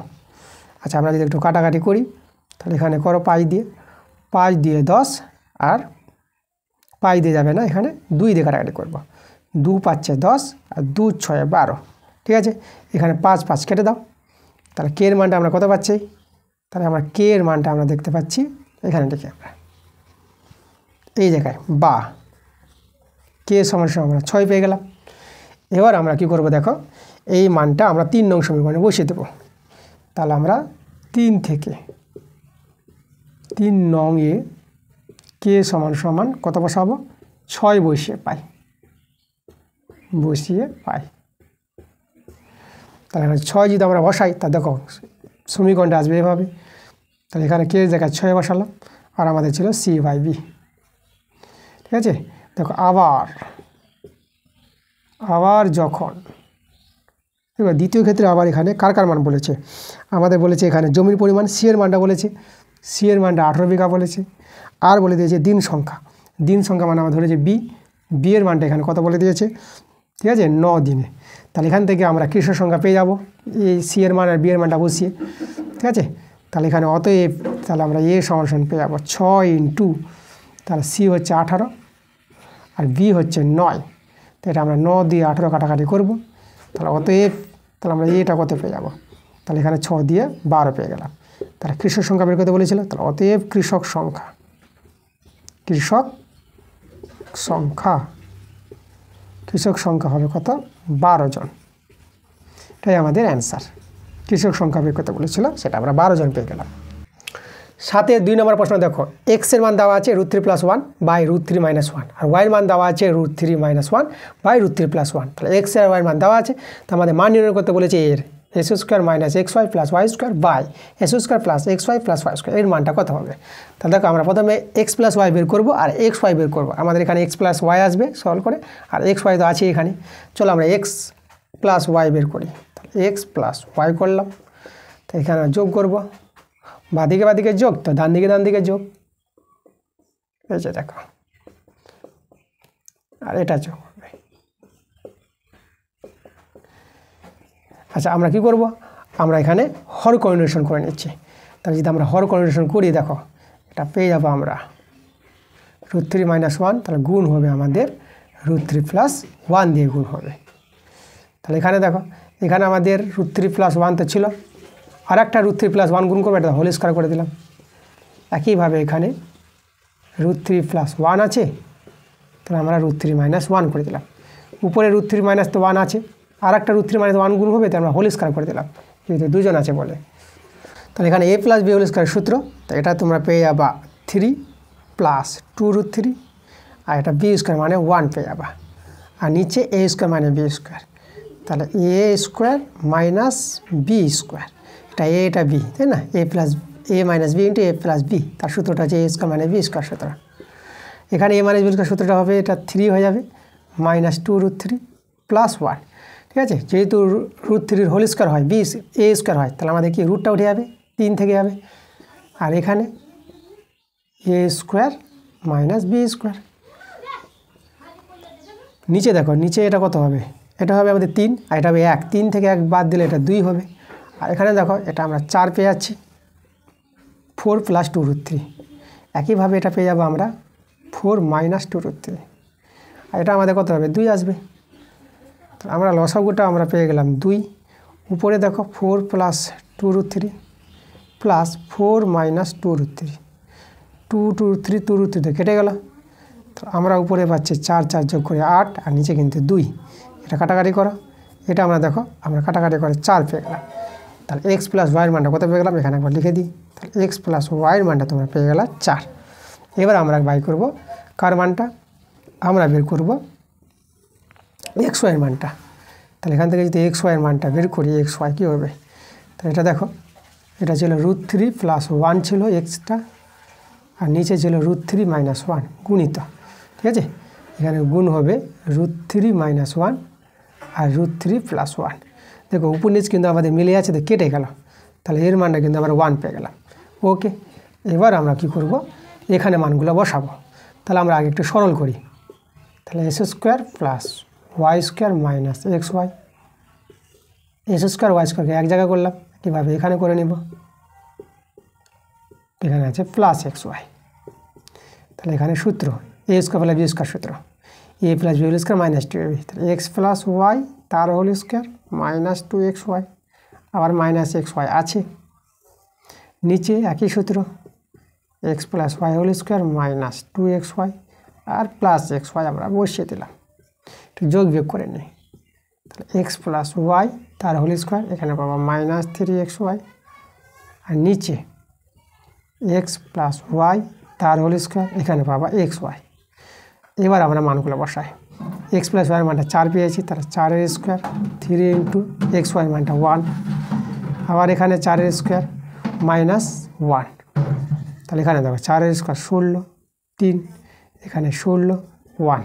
আচ্ছা, আমরা যদি একটু কাটাকাটি করি, তাহলে এখানে করো 5 দিয়ে 10, আর 5 দিয়ে যাবে না, এখানে 2 দিয়ে কাটাকাটি করবো, 2 পাচ্ছে 10 আর 2 6 12, ঠিক আছে। এখানে 5 কেটে দাও, তাহলে কে এর মানটা আমরা কত পাচ্ছি, তাহলে আমরা কে এর মানটা আমরা দেখতে পাচ্ছি এখানে লিখে আমরা এই জায়গায়, বা কে সমান আমরা 6 পেয়ে গেলাম। এবার আমরা কি করব, দেখো এই মানটা আমরা 3 নং সমীকরণে বসিয়ে দেবো। তাহলে আমরা 3 থেকে 3 নং এ কে সমান কত বসাবো, 6 বসিয়ে পাই। তাহলে এখানে 6 যদি আমরা বসাই, তা দেখো সমীকরণটা আসবে এভাবে। তাহলে এখানে কে জায়গায় 6 বসালাম, আর আমাদের ছিল c/b, ঠিক আছে। দেখো আবার যখন, এবার দ্বিতীয় ক্ষেত্রে আবার এখানে কার মান বলেছে, আমাদের বলেছে এখানে জমির পরিমাণ, সি এর মানটা বলেছে, সি এর মানটা 18 বিঘা বলেছে, আর বলে দিয়েছে দিন সংখ্যা মানে আমরা ধরেছি বি এর মানটা এখানে কত বলে দিয়েছে, ঠিক আছে 9 দিনে। তাহলে এখান থেকে আমরা কৃষক সংখ্যা পেয়ে যাব এই সি এর মান আর বি এর মানটা বসিয়ে, ঠিক আছে। তাহলে এখানে অতএব তাহলে আমরা এ সমান পেয়ে যাবো 6 ইন্টু, তাহলে সি হচ্ছে 18 আর বি হচ্ছে 9, তো এটা আমরা 9 দিয়ে 18 কাটাকাটি করব, তাহলে অতএব তাহলে আমরা এটা কত পেয়ে যাব, তাহলে এখানে 6 দিয়ে 12 পেয়ে গেলাম। তাহলে কৃষক সংখ্যা বের করতে বলেছিল, তাহলে অতএব কৃষক সংখ্যা হবে কত 12 জন, এটাই আমাদের অ্যান্সার। কৃষক সংখ্যা বের করতে বলেছিল, সেটা আমরা 12 জন পেয়ে গেলাম। সাথে 2 নম্বর প্রশ্ন দেখো, x এর মান দেওয়া আছে √3 + 1 বাই √3 - 1, আর y এর মান দেওয়া আছে √3 - 1 বাই √3 + 1। তাহলে x আর y এর মান দেওয়া আছে, তো আমাদের মান নির্ণয় করতে বলেছে এর s² - xy + y² by s² + xy + y², এর মানটা কত হবে। তাহলে দেখো আমরা প্রথমে x + y বের করব আর xy বের করব। আমাদের এখানে x + y আসবে সলভ করে, আর xy তো আছে এখানে। চলো আমরা x + y বের করি। x + y করলাম, তো এখানে যোগ করব, বাদিকে যোগ, তো ডান দিকে যোগ, এই যে দেখো, আর এটা যোগ হবে। আচ্ছা, আমরা কি করব, আমরা এখানে হর কর্ডিনেশন করে নিচ্ছি। তাহলে যদি আমরা হর কর্ডিনেশন করি, দেখো এটা পেয়ে যাবো আমরা √3 - 1, তাহলে গুণ হবে আমাদের √3 + 1 দিয়ে গুণ হবে। তাহলে এখানে দেখো, এখানে আমাদের √3 + 1 তো ছিল, আর একটা √3 + 1 গুণ করবে, এটা হোল স্কয়ার করে দিলাম। একইভাবে এখানে √3 + 1 আছে, তাহলে আমরা √3 - 1 করে দিলাম। উপরে √3 মাইনাস তো 1 আছে, আর একটা √3 মাইনাস 1 গুণ হবে, তো আমরা হোল স্কয়ার করে দিলাম, যেহেতু দুজন আছে বলে। তাহলে এখানে a plus B whole square সূত্র, তো এটা তোমরা পেয়ে যাবা 3 প্লাস 2√3, আর এটা বি স্কয়ার মানে 1 পেয়ে যাবা, আর নিচে a স্কয়ার মানে বি স্কয়ার। তাহলে a square minus B square, এটা a এটা b, তাই না? a minus B into a plus B, তার সূত্রটা হচ্ছে a স্কয়ার মানে বি স্কয়ার সূত্র। এখানে a মাইনাস বি স্কয়ার সূত্রটা হবে, এটা 3 হয়ে যাবে মাইনাস 2√3 প্লাস 1, ঠিক আছে? যেহেতু √3 হোল স্কয়ার হয়, বি a স্কয়ার হয়, তাহলে আমাদের কি রুটটা উঠে যাবে, 3 থেকে যাবে, আর এখানে a square minus B square. নিচে দেখো, নিচে এটা কত হবে, এটা হবে আমাদের 3, আর এটা হবে 1, 3 থেকে 1 বাদ দিলে এটা 2 হবে, আর এখানে দেখো এটা আমরা 4 পেয়ে যাচ্ছি, 4 প্লাস 2√3। একইভাবে এটা পেয়ে যাবো আমরা 4 মাইনাস 2√3, আর এটা আমাদের কত হবে, 2 আসবে। তো আমরা লসাগুটা আমরা পেয়ে গেলাম 2, উপরে দেখো 4 প্লাস 2√3 প্লাস 4 মাইনাস 2√3, 2√3 কেটে গেল। তো আমরা উপরে পাচ্ছি 4 4 যোগ করে 8, আর নিচে কিন্তু 2, এটা কাটাকাটি করো, এটা আমরা দেখো আমরা কাটাকাটি করে 4 পেয়ে গেলাম। তাহলে এক্স প্লাস ওয়াইয়ের মানটা কত পেয়ে গেলাম, এখানে একবার লিখে দিই। তাহলে এক্স প্লাস ওয়াইয়ের মানটা তোমরা পেয়ে গেলা 4। এবার আমরা বাই করব কার মানটা, আমরা বের করব এক্স ওয়াইয়ের মানটা। তাহলে এখান থেকে যদি এক্স ওয়াইয়ের মানটা বের করি, এক্স ওয়াই কী হবে, তাহলে এটা দেখো, এটা ছিল √3 প্লাস 1 ছিল এক্সটা, আর নিচে ছিল √3 মাইনাস 1 গুণিত, ঠিক আছে? এখানে গুণ হবে √3 মাইনাস 1 আর √3 প্লাস 1। দেখো উপর নিচ কিন্তু আমাদের মিলে আছে, তো কেটে গেল, তাহলে এর মানটা কিন্তু আমরা 1 পেয়ে গেলাম। ওকে, এবার আমরা কি করব, এখানে মানগুলো বসাবো। তাহলে আমরা আগে একটু সরল করি। তাহলে S square plus Y square minus x Y, S square Y স্কোয়ারকে এক জায়গায় করলাম, কীভাবে এখানে করে নেব, এখানে আছে প্লাস এক্স ওয়াই। তাহলে এখানে সূত্র a square plus b square সূত্র, a plus B whole square minus 2ab, তাহলে এক্স প্লাস ওয়াই তার হোল স্কোয়ার মাইনাস 2xy, আবার মাইনাস এক্স ওয়াই আছে, নিচে একই সূত্র x plus y whole square minus 2xy আর প্লাস এক্স ওয়াই আমরা বসিয়ে দিলাম, একটু যোগ বিয়োগ করে নিই। তাহলে এক্স প্লাস ওয়াই তার হোল স্কোয়ার, এখানে পাবো মাইনাস 3xy, আর নিচে এক্স প্লাস ওয়াই তার হোল স্কোয়ার, এখানে পাবো এক্স ওয়াই। এবার আমরা মানগুলো বসাই। এক্স প্লাস ওয়াইয়ের মানটা 4 পেয়েছি, তাহলে 4 স্কোয়ার 3 ইন্টু এক্স ওয়াই মানটা 1, আবার এখানে 4 স্কোয়ার মাইনাস 1, তাহলে এখানে দেখো 4 স্কোয়ার 16 3, এখানে 16 1,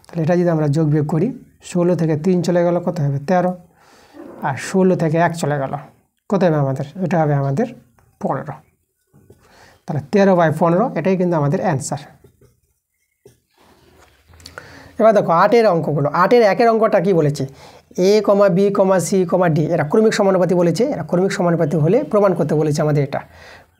তাহলে এটা যদি আমরা যোগ বিয়োগ করি, 16 থেকে 3 চলে গেল, কত হবে 13, আর 16 থেকে 1 চলে গেল, কত হবে আমাদের, এটা হবে আমাদের 15। তাহলে 13/15 এটাই কিন্তু আমাদের অ্যান্সার। এবার দেখো 8-এর অঙ্কগুলো, 8-এর 1-এর অঙ্কটা কি বলেছে, a, b, c, d এরা ক্রমিক সমানুপাতি বলেছে, এরা ক্রমিক সমানুপাতি হলে প্রমাণ করতে বলেছে আমাদের। এটা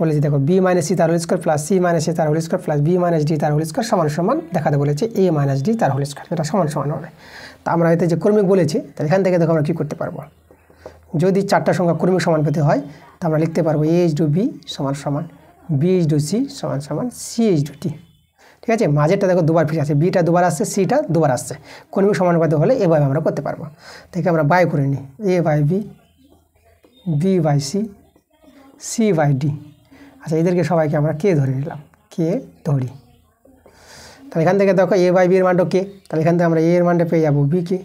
বলেছে দেখো b মাইনাস c তার whole square plus c minus a তার whole square plus b minus d তার হোল স্কোয়ার সমান সমান দেখাতে বলেছে a মাইনাস d তার হোল স্কোয়ার, এটা সমান সমান হবে। তা আমরা এতে যে ক্রমিক বলেছি, তাহলে এখান থেকে দেখো আমরা কী করতে পারবো, যদি 4টা সংখ্যা ক্রমিক সমানুপাতি হয়, তা আমরা লিখতে পারবো a/b সমান সমান b/c সমান সমান c/d, ঠিক আছে? মাঝেরটা দেখো দুবার ফিরে আসছে, বিটা দুবার আসছে, সিটা দুবার আসছে, ক্রমিক সমানুপাতি হলে এভাবে আমরা করতে পারবো। থেকে আমরা বাই করে নিই, a/b b/c c/d। আচ্ছা, এদেরকে সবাইকে আমরা কে ধরে নিলাম, কে ধরি। তাহলে এখান থেকে দেখো a/b এর মানটা কে, তাহলে এখান থেকে আমরা a এর মানটা পেয়ে যাবো b কে,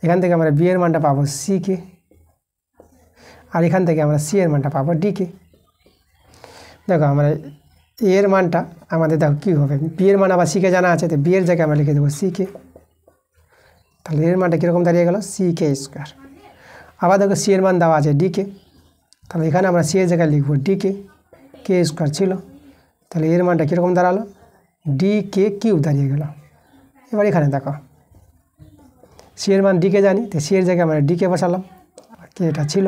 এখান থেকে আমরা b এর মানটা পাবো c কে, আর এখান থেকে আমরা c এর মানটা পাবো d কে। দেখো আমরা এর মানটা আমাদের দেখো কী হবে, বি এর মান আবার সিকে জানা আছে, তো বি এর জায়গায় আমরা লিখে দেবো সিকে, তাহলে এর মানটা কীরকম দাঁড়িয়ে গেল, সিকে স্কোয়ার। আবার দেখো সি এর মান দেওয়া আছে ডিকে, তাহলে এখানে আমরা সি এর জায়গায় লিখবো ডিকে, কে স্কোয়ার ছিল, তাহলে এর মানটা কীরকম দাঁড়ালো, ডি কে কিউব দাঁড়িয়ে গেল। এবার এখানে দেখো সি এর মান ডিকে জানি, তো সি এর জায়গায় আমরা ডিকে বসালাম, কে এটা ছিল,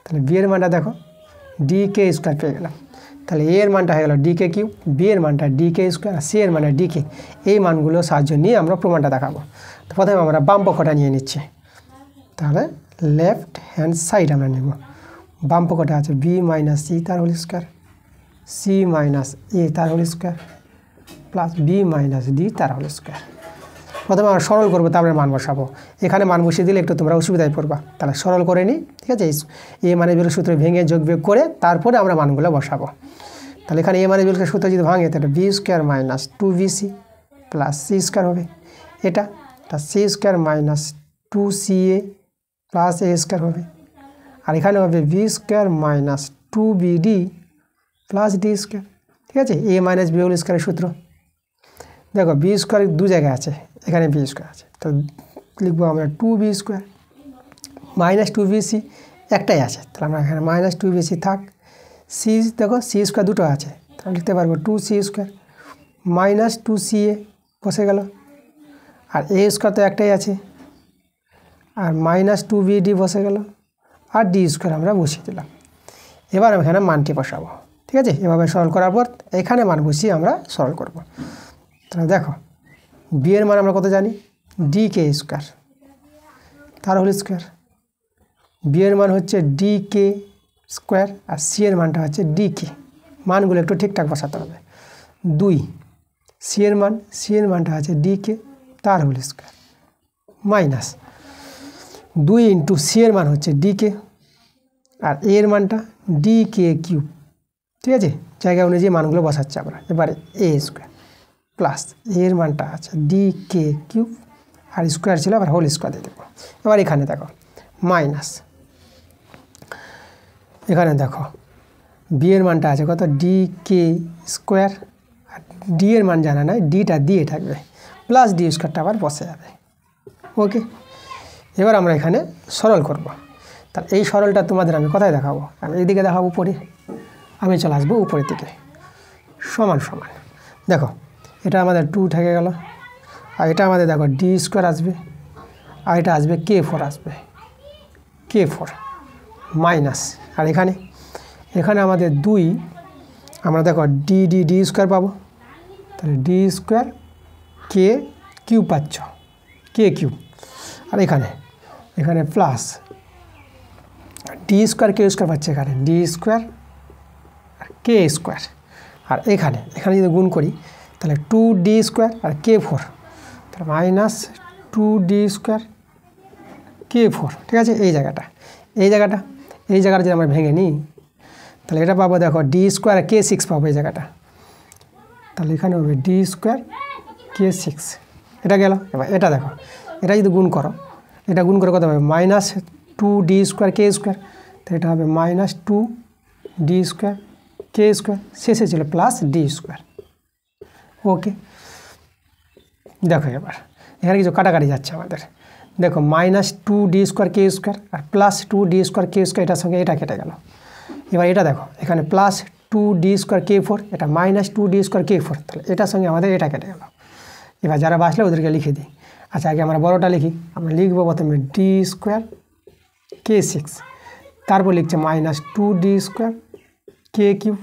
তাহলে বি এর মানটা দেখো ডি কে স্কোয়ার পেয়ে গেলাম। তাহলে এ এর মানটা হয়ে গেল ডিকে কিউব, বি এর মানটা ডিকে স্কোয়ার, সি এর মানটা ডিকে। এই মানগুলো সাহায্য নিয়ে আমরা প্রমাণটা দেখাবো। তো প্রথমে আমরা বাম পক্ষটা নিয়ে নিচ্ছি, তাহলে লেফট হ্যান্ড সাইড আমরা নেব। বাম পক্ষটা আছে বি মাইনাস সি তার whole square, C minus A তার whole square plus B minus D তার হোল স্কোয়ার। প্রথমে আমরা সরল করবো, তারপরে মান বসাবো। এখানে মান বসিয়ে দিলে একটু তোমরা অসুবিধায় পড়বা, তাহলে সরল করে নিই, ঠিক আছে। এ মানে বিয়োগের সূত্র ভেঙে যোগ বিয়োগ করে তারপরে আমরা মানগুলো বসাবো। তাহলে এখানে এ মানে বিয়োগের সূত্র যদি ভাঙে তাহলে b square minus 2bc plus c square হবে, এটা c square minus 2ca plus a square হবে। আর এখানে হবে b square minus 2bd plus d square, ঠিক আছে। এ মাইনাস বি হোল স্কোয়ারের সূত্র। দেখো বি স্কোয়ার দু জায়গায় আছে, এখানে বি স্কোয়ার আছে, তো লিখবো আমরা 2b স্কোয়ার মাইনাস 2bc একটাই আছে, তাহলে আমরা এখানে মাইনাস 2bc থাক। সি দেখো সি স্কোয়ার দুটো আছে, তাহলে লিখতে পারবো 2c স্কোয়ার মাইনাস 2ca বসে গেল। আর এ স্কোয়ার তো একটাই আছে, আর মাইনাস 2bd বসে গেল, আর ডি স্কোয়ার আমরা বসিয়ে দিলাম। এবার আমি এখানে মানটি বসাবো, ঠিক আছে। এভাবে সরল করার পর এখানে মান বসিয়ে আমরা সরল করব। তাহলে দেখো বি এর মান আমরা কত জানি, ডি কে স্কোয়ার তার হোল স্কোয়ার। বি এর মান হচ্ছে ডি কে স্কোয়ার, আর সি এর মানটা হচ্ছে ডি কে। মানগুলো একটু ঠিকঠাক বসাতে হবে। 2 সি এর মানটা আছে ডি কে তার whole square minus 2 into C এর মান হচ্ছে ডি কে, আর এ এর মানটা ডি কে কিউব, ঠিক আছে। জায়গা অনুযায়ী মানগুলো বসাচ্ছি আমরা। এবারে এ স্কোয়ার প্লাস এর মানটা আছে ডি কে কিউব, আর স্কোয়ার ছিল আবার হোল স্কোয়ার দিয়ে দেবো। এবার এখানে দেখো মাইনাস, এখানে দেখো বি এর মানটা আছে কত ডি কে স্কোয়ার, আর ডি এর মান জানা নাই, ডিটা দিয়ে থাকবে, প্লাস ডি স্কোয়ারটা আবার বসে যাবে। ওকে, এবার আমরা এখানে সরল করব। তাহলে এই সরলটা তোমাদের আমি কোথায় দেখাবো, আমি এইদিকে দেখাবো উপরে, আমি চলে আসবো উপরের দিকে। সমান সমান দেখো এটা আমাদের 2 থেকে গেল, আর এটা আমাদের দেখো ডি স্কোয়ার আসবে, আর এটা আসবে k4 আসবে, k4 মাইনাস, আর এখানে আমাদের 2 আমরা দেখো ডি স্কোয়ার পাবো, তাহলে ডি স্কোয়ার কে কিউব পাচ্ছ, কে কিউব। আর এখানে প্লাস ডি স্কোয়ার কে স্কোয়ার পাচ্ছে, এখানে ডি স্কোয়ার আর কে স্কোয়ার। আর এখানে যদি গুণ করি তাহলে 2d স্কোয়ার আর k4, তাহলে মাইনাস 2d স্কোয়ার k4, ঠিক আছে। এই জায়গাটা যদি আমরা ভেঙে নিই তাহলে এটা পাবো দেখো ডি স্কোয়ার k6 পাবো এই জায়গাটা, তাহলে এখানে হবে ডি স্কোয়ার k6, এটা গেল। এবার এটা দেখো, এটা যদি গুণ করো, এটা গুণ করে কত হবে minus 2d square k square, তো এটা হবে minus 2d square k square, শেষে ছিল প্লাস ডি স্কোয়ার। ওকে, দেখো এবার এখানে কিছু কাটাকাটি যাচ্ছে আমাদের। দেখো মাইনাস 2d স্কোয়ার কে স্কোয়ার আর প্লাস 2d স্কোয়ার কে স্কোয়ার, এটার সঙ্গে এটা কেটে গেল। এবার এটা দেখো এখানে প্লাস 2d স্কোয়ার k4, এটা মাইনাস 2d স্কোয়ার k4, তাহলে এটার সঙ্গে আমাদের এটা কেটে গেল। এবার যারা বাসলে ওদেরকে লিখে দিই। আচ্ছা আগে আমরা বড়টা লিখি, আমরা লিখবো প্রথমে ডি স্কোয়ার k6, তারপর লিখছে minus 2d square K cube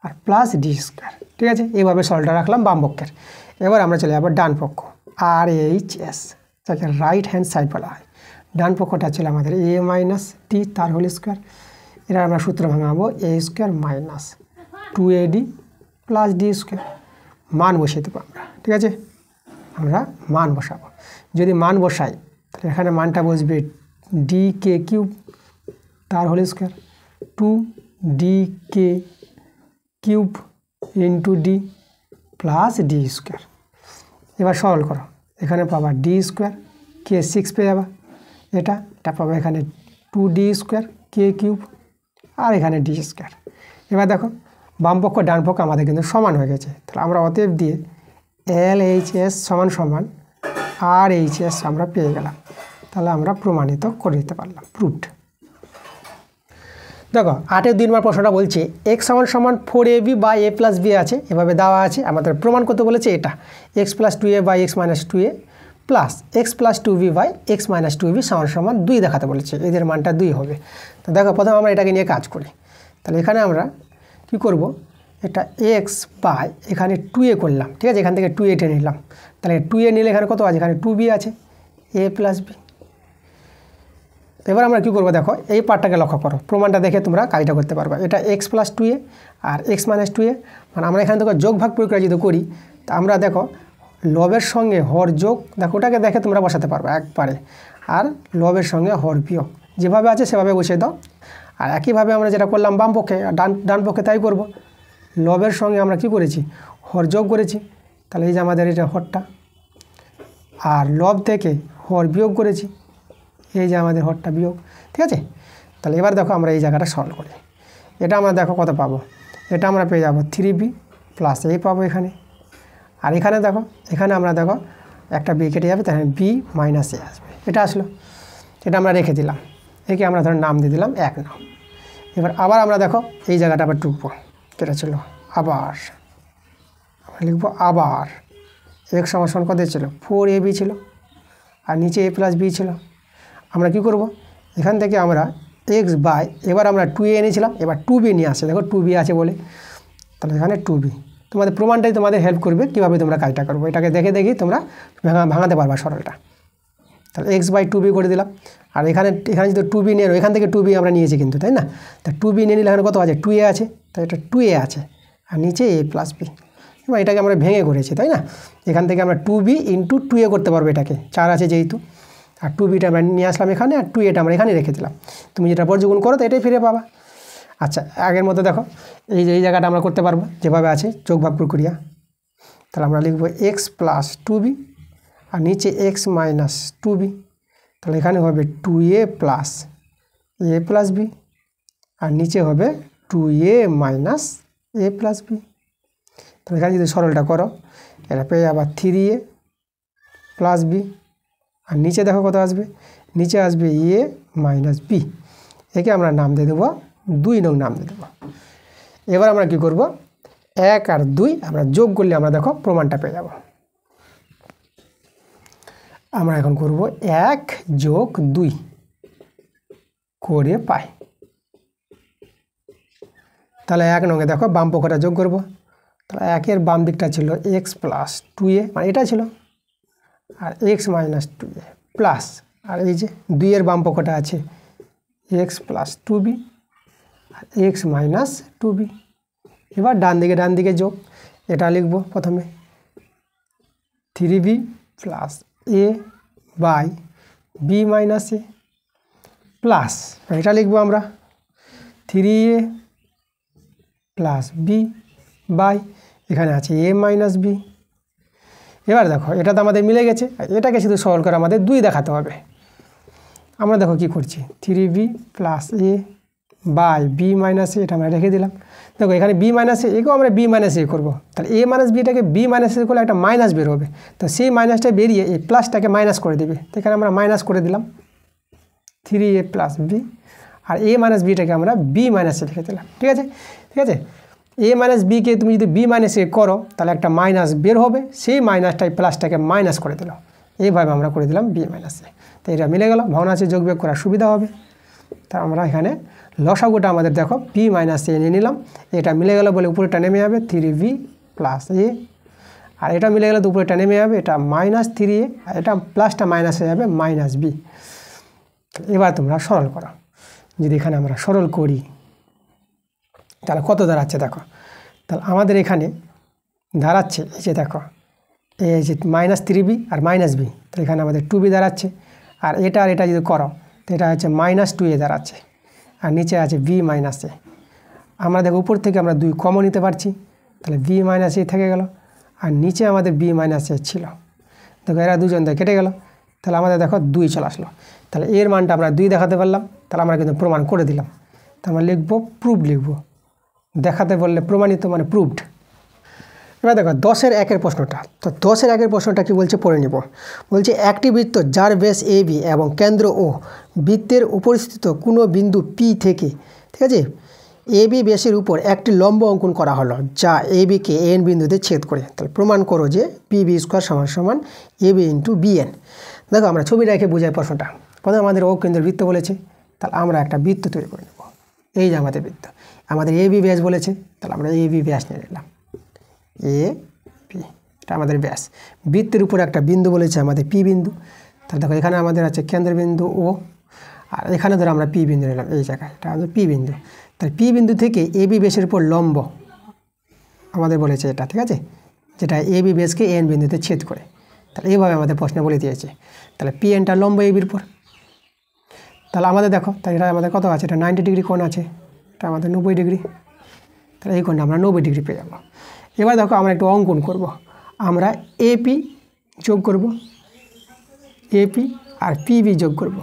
আর প্লাস ডি স্কোয়ার, ঠিক আছে। এইভাবে সরলটা রাখলাম বাম পক্ষের। এবার আমরা চলে যাবো ডান পক্ষ, RHS, যাকে রাইট হ্যান্ড সাইড বলা হয়। ডান পক্ষটা ছিল আমাদের এ মাইনাস টি তার হোল স্কোয়ার, এটা আমরা সূত্র ভাঙাবো a square minus 2AD plus d square. মান বসিয়ে দেবো আমরা, ঠিক আছে। আমরা মান বসাবো, যদি মান বসাই তাহলে এখানে মানটা বসবে ডি কে কিউব তার হোল স্কোয়ার 2d কে cube into d plus d square. এবার সরল করো, এখানে পাবা ডি স্কোয়ার k6 পেয়ে যাবা, এটা পাবা এখানে 2d স্কোয়ার কে কিউব আর এখানে ডি স্কোয়ার। এবার দেখো বাম পক্ষ ডান পক্ষ আমাদের কিন্তু সমান হয়ে গেছে, তাহলে আমরা অতএব দিয়ে LHS সমান সমান RHS আমরা পেয়ে গেলাম, তাহলে আমরা প্রমাণিত করে দিতে পারলাম, প্রুভড। দেখো 8-এর 2 নম্বর প্রশ্নটা বলছে x সমান সমান 4ab বা a প্লাস b আছে, এভাবে দেওয়া আছে। আমাদের প্রমাণ করতে বলেছে এটা x plus 2a by x minus 2a plus x plus 2b by x minus 2b সমান সমান 2 দেখাতে বলেছে, এদের মানটা 2 হবে। তো দেখো প্রথমে আমরা এটাকে নিয়ে কাজ করি। তাহলে এখানে আমরা কি করব, এটা x বাই এখানে 2a করলাম, ঠিক আছে। এখান থেকে 2a টেনে নিলাম, তাহলে 2a নিলে এখানে কত আছে, এখানে 2b আছে, a প্লাস b। এবার আমরা কী করবো, দেখো এই পার্টটাকে লক্ষ্য করো, প্রমাণটা দেখে তোমরা কাজটা করতে পারবে। এটা x প্লাস 2a আর x মাইনাস 2a, মানে আমরা এখান থেকে যোগ ভাগ প্রক্রিয়া যদি করি তা আমরা দেখো লবের সঙ্গে হর যোগ, দেখো ওটাকে দেখে তোমরা বসাতে পারবে একবারে, আর লবের সঙ্গে হর বিয়োগ যেভাবে আছে সেভাবে বসিয়ে দাও। আর একইভাবে আমরা যেটা করলাম বাম পক্ষে, ডান পক্ষে তাই করব। লবের সঙ্গে আমরা কি করেছি, হর যোগ করেছি, তাহলে এই যে আমাদের এটা হরটা, আর লব থেকে হর বিয়োগ করেছি, এই যে আমাদের হরটা বিয়োগ, ঠিক আছে। তাহলে এবার দেখো আমরা এই জায়গাটা সলভ করি। এটা আমরা দেখো কত পাবো, এটা আমরা পেয়ে যাবো 3b প্লাস a পাবো এখানে। আর এখানে দেখো, এখানে আমরা দেখো একটা b কেটে যাবে, তাহলে b মাইনাস a আসবে, এটা আসলো। এটা আমরা রেখে দিলাম, একে আমরা ধরো নাম দিয়ে দিলাম 1 নাম। এবার আবার আমরা দেখো এই জায়গাটা আবার টুকবো, যেটা ছিল আবার আমরা লিখবো আবার x সমান কত ছিল 4ab ছিল, আর নিচে a প্লাস b ছিল। আমরা কি করব, এখান থেকে আমরা x বাই, এবার আমরা 2a এনেছিলাম, এবার 2b নিয়ে আসে, দেখো 2b আছে বলে, তাহলে এখানে 2b। তোমাদের প্রমাণটাই তোমাদের হেল্প করবে কীভাবে তোমরা কাজটা করবো, এটাকে দেখে দেখি তোমরা ভাঙাতে পারবা সরলটা। তাহলে x বাই 2b করে দিলাম। আর এখানে যদি 2b নিয়ে, এখান থেকে 2b আমরা নিয়েছি কিন্তু, তাই না। তা 2b নিয়ে নিলে এখানে কত আছে 2a আছে, তাই এটা 2a আছে, আর নিচে a প্লাস b। এবার এটাকে আমরা ভেঙে করেছি, তাই না। এখান থেকে আমরা 2b ইন্টু 2a করতে পারবো, এটাকে 4 আছে যেহেতু, আর 2bটা আমরা নিয়ে আসলাম এখানে, আর 2aটা আমরা এখানে রেখে দিলাম। তুমি যেটা বর্গগুণ করো তো এটাই ফিরে পাবা। আচ্ছা, আগের মতো দেখো এই যে এই জায়গাটা আমরা করতে পারবো যেভাবে আছে যোগ ভাগ প্রক্রিয়া। তাহলে আমরা লিখবো x প্লাস 2b, আর নিচে x মাইনাস 2b, তাহলে এখানে হবে 2a plus a plus b, আর নিচে হবে 2a minus a plus b। তাহলে এখানে যদি সরলটা করো, এটা পেয়ে যাবা 3a প্লাস b, আর নিচে দেখো কত আসবে, নিচে আসবে a মাইনাস b। একে আমরা নাম দিয়ে দেবো 2 নং নাম দিয়ে দেবো। এবার আমরা কি করব, 1 আর 2 আমরা যোগ করলে আমরা দেখো প্রমাণটা পেয়ে যাব। আমরা এখন করব 1 যোগ 2 করে পাই। তাহলে 1 নঙে দেখো বাম পক্ষটা যোগ করব। তাহলে 1 এর বাম দিকটা ছিল x প্লাস 2a, মানে এটা ছিল, আর x মাইনাস 2a প্লাস, আর এই যে 2 এর বাম পক্ষটা আছে x প্লাস 2b, আর x মাইনাস 2b। এবার ডান দিকে যোগ, এটা লিখব প্রথমে 3b plus a by b minus a plus, এটা লিখব আমরা 3a প্লাস b বাই, এখানে আছে a মাইনাস b। এবার দেখো এটা তো আমাদের মিলে গেছে, এটাকে শুধু সরল করে আমাদের 2 দেখাতে হবে। আমরা দেখো কি করছি, 3b plus a by b minus a, এটা আমরা রেখে দিলাম। দেখো এখানে b মাইনাস a, একেও আমরা b মাইনাস a করবো, তাহলে a মাইনাস bটাকে b মাইনাস a করলে একটা মাইনাস বের হবে, তো সেই মাইনাসটা বেরিয়ে এই প্লাসটাকে মাইনাস করে দেবে, তো এখানে আমরা মাইনাস করে দিলাম 3a প্লাস b, আর a মাইনাস bটাকে আমরা b মাইনাস a লিখে দিলাম। ঠিক আছে, ঠিক আছে। a মাইনাস bকে তুমি যদি b মাইনাস a করো তাহলে একটা মাইনাস বের হবে, সেই মাইনাসটাই প্লাসটাকে মাইনাস করে দিল, এইভাবে আমরা করে দিলাম b মাইনাস a। তো এটা মিলে গেল, ভগ্নাংশে যোগ বিয়োগ করার সুবিধা হবে। তা আমরা এখানে লসাগুটা আমাদের দেখো b মাইনাস a নিয়ে নিলাম, এটা মিলে গেল বলে উপরেটা নেমে যাবে 3b প্লাস a, আর এটা মিলে গেলে তো উপরেটা নেমে যাবে, এটা মাইনাস 3a, আর এটা প্লাসটা মাইনাস হয়ে যাবে মাইনাস b। এবার তোমরা সরল করো, যদি এখানে আমরা সরল করি তাহলে কত দাঁড়াচ্ছে দেখো, তাহলে আমাদের এখানে দাঁড়াচ্ছে এই যে দেখো এই যে মাইনাস 3b আর মাইনাস b, তাহলে এখানে আমাদের 2b দাঁড়াচ্ছে, আর এটা যদি করো তো এটা হচ্ছে মাইনাস 2a দাঁড়াচ্ছে, আর নিচে আছে b মাইনাস a। আমরা দেখো উপর থেকে আমরা 2 কমন নিতে পারছি, তাহলে b মাইনাস a থেকে গেল, আর নিচে আমাদের b মাইনাস a ছিল, দেখো এরা দুজন দিয়ে কেটে গেল, তাহলে আমাদের দেখো 2 চলে আসলো। তাহলে এর মানটা আমরা 2 দেখাতে পারলাম, তাহলে আমরা কিন্তু প্রমাণ করে দিলাম। তো আমরা লিখবো প্রুফ, লিখবো দেখাতে বললে প্রমাণিত মানে প্রুভড। এবার দেখো 10-এর 1-এর প্রশ্নটা, তো 10-এর 1-এর প্রশ্নটা কি বলছে পড়ে নিব। বলছে একটি বৃত্ত যার ব্যাস AB এবং কেন্দ্র ও বৃত্তের উপরিস্থিত কোনো বিন্দু P থেকে, ঠিক আছে, AB ব্যাসের উপর একটি লম্ব অঙ্কন করা হলো যা ABকে AN বিন্দুতে ছেদ করে। তাহলে প্রমাণ করো যে PB স্কোয়ার সমান সমান AB ইন্টু BN। দেখো আমরা ছবি রেখে বোঝাই প্রশ্নটা। প্রথমে আমাদের ও কেন্দ্রের বৃত্ত বলেছে, তাহলে আমরা একটা বৃত্ত তৈরি করে নেব। এই যে আমাদের বৃত্ত, আমাদের AB ব্যাস বলেছে, তাহলে আমরা AB ব্যাস নিয়ে নিলাম, AB এটা আমাদের ব্যাস। বৃত্তের উপর একটা বিন্দু বলেছে আমাদের P বিন্দু, তাহলে দেখো এখানে আমাদের আছে কেন্দ্রবিন্দু O, আর এখানে ধরো আমরা P বিন্দু নিলাম, এই জায়গায় এটা আমাদের P বিন্দু। তাহলে P বিন্দু থেকে AB ব্যাসের উপর লম্ব আমাদের বলেছে এটা, ঠিক আছে, যেটা এ বি বেসকে এন বিন্দুতে ছেদ করে। তাহলে এইভাবে আমাদের প্রশ্নে বলে দিয়েছে। তাহলে পি এনটা লম্ব এ বির উপর। তাহলে আমাদের দেখো, তাহলে এটা আমাদের কত আছে, এটা 90 ডিগ্রি কোণ আছে, এটা আমাদের 90 ডিগ্রি। তাহলে এই কোণটা আমরা 90 ডিগ্রি পেয়ে যাবো। এবার দেখো আমরা একটু অঙ্কন করব। আমরা এপি যোগ করব, এপি আর পিবি যোগ করব,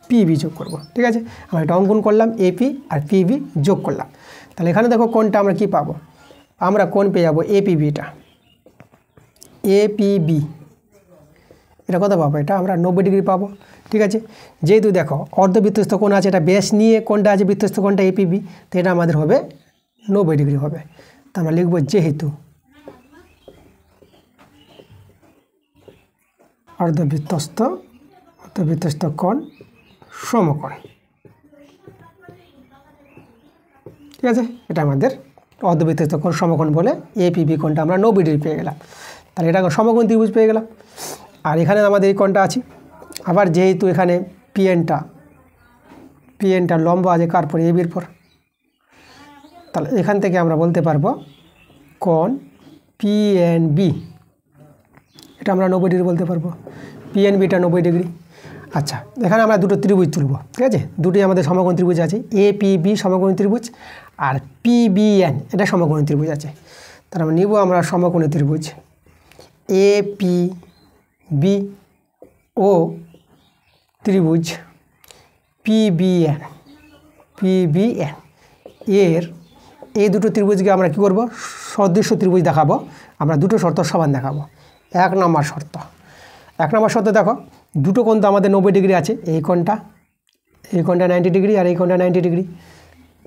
পিবি যোগ করব। ঠিক আছে, আমরা একটা অঙ্কন করলাম, এপি আর পিবি যোগ করলাম। তাহলে এখানে দেখো কোণটা আমরা কি পাবো, আমরা কোণ পেয়ে যাবো এপিবিটা, এপিবি এটা কত পাবো, এটা আমরা 90 ডিগ্রি পাবো। ঠিক আছে, যেহেতু দেখো অর্ধবৃত্তস্থ কোণ আছে, এটা বেশ নিয়ে কোণটা আছে বৃত্তস্থ কোণটা এপিবি, তো এটা আমাদের হবে 90 ডিগ্রি হবে। তো আমরা লিখব যেহেতু অর্ধবৃত্তস্থ কোণ সমকোণ। ঠিক আছে, এটা আমাদের অর্ধবৃত্তস্থ কোণ সমকোণ বলে এপিবি কোণটা আমরা 90 ডিগ্রি পেয়ে গেলাম। তাহলে এটা সমকোণ ত্রিভুজ পেয়ে গেলাম। আর এখানে আমাদের এই কোণটা আছে, আবার যেহেতু এখানে পিএনটা লম্ব আছে কার পর, এবির পর, তাহলে এখান থেকে আমরা বলতে পারবো কোণ পিএনবি, এটা আমরা 90 ডিগ্রি বলতে পারবো, পিএনবিটা 90 ডিগ্রি। আচ্ছা, এখানে আমরা দুটো ত্রিভুজ তুলব। ঠিক আছে, দুটি আমাদের সমকোণ ত্রিভুজ আছে, এপিবি সমকোণী ত্রিভুজ আর পিবিএন এটা সমকোণী ত্রিভুজ আছে। তাহলে আমরা নিব আমরা সমকোণী ত্রিভুজ এপিবি ও ত্রিভুজ পিবিএন এর এই দুটো ত্রিভুজকে আমরা কী করব, সদৃশ্য ত্রিভুজ দেখাবো। আমরা দুটো শর্ত সমান দেখাবো। এক নম্বর শর্ত দেখো, দুটো কোণ তো আমাদের 90 ডিগ্রি আছে, এই কোণটা 90 ডিগ্রি আর এই কোণটা 90 ডিগ্রি।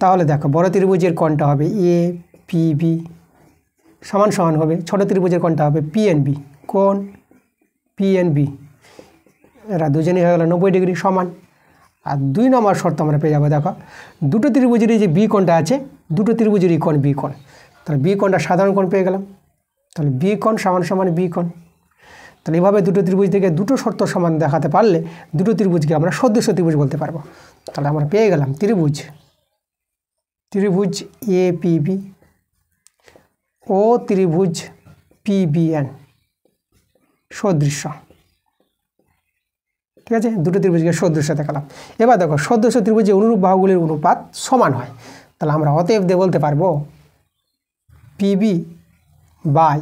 তাহলে দেখো বড় ত্রিভুজের কোণটা হবে এ পিবি সমান হবে, ছোট ত্রিভুজের কোণটা হবে পিএনবি, কোণ পিএনবি এরা দুজনেই হয়ে গেল 90 ডিগ্রি সমান। আর 2 নম্বর শর্ত আমরা পেয়ে যাবো, দেখো দুটো ত্রিভুজেরই যে বি কোণটা আছে, দুটো ত্রিভুজেরই কোণ বি কোণ, তাহলে বি কোণটা সাধারণ কোণ পেয়ে গেলাম। তাহলে বি কোণ সমান বি কোণ। তাহলে এইভাবে দুটো ত্রিভুজ থেকে দুটো শর্ত সমান দেখাতে পারলে দুটো ত্রিভুজকে আমরা সদৃশ্য ত্রিভুজ বলতে পারবো। তাহলে আমরা পেয়ে গেলাম ত্রিভুজ এপিবি ও ত্রিভুজ পিবিএন সদৃশ্য। ঠিক আছে, দুটো ত্রিভুজকে সদৃশ্য দেখালাম। এবার দেখো সদৃশ্য ত্রিভুজে অনুরূপ বাহুগুলির অনুপাত সমান হয়। তাহলে আমরা অতএব দিয়ে বলতে পারবো পিবি বাই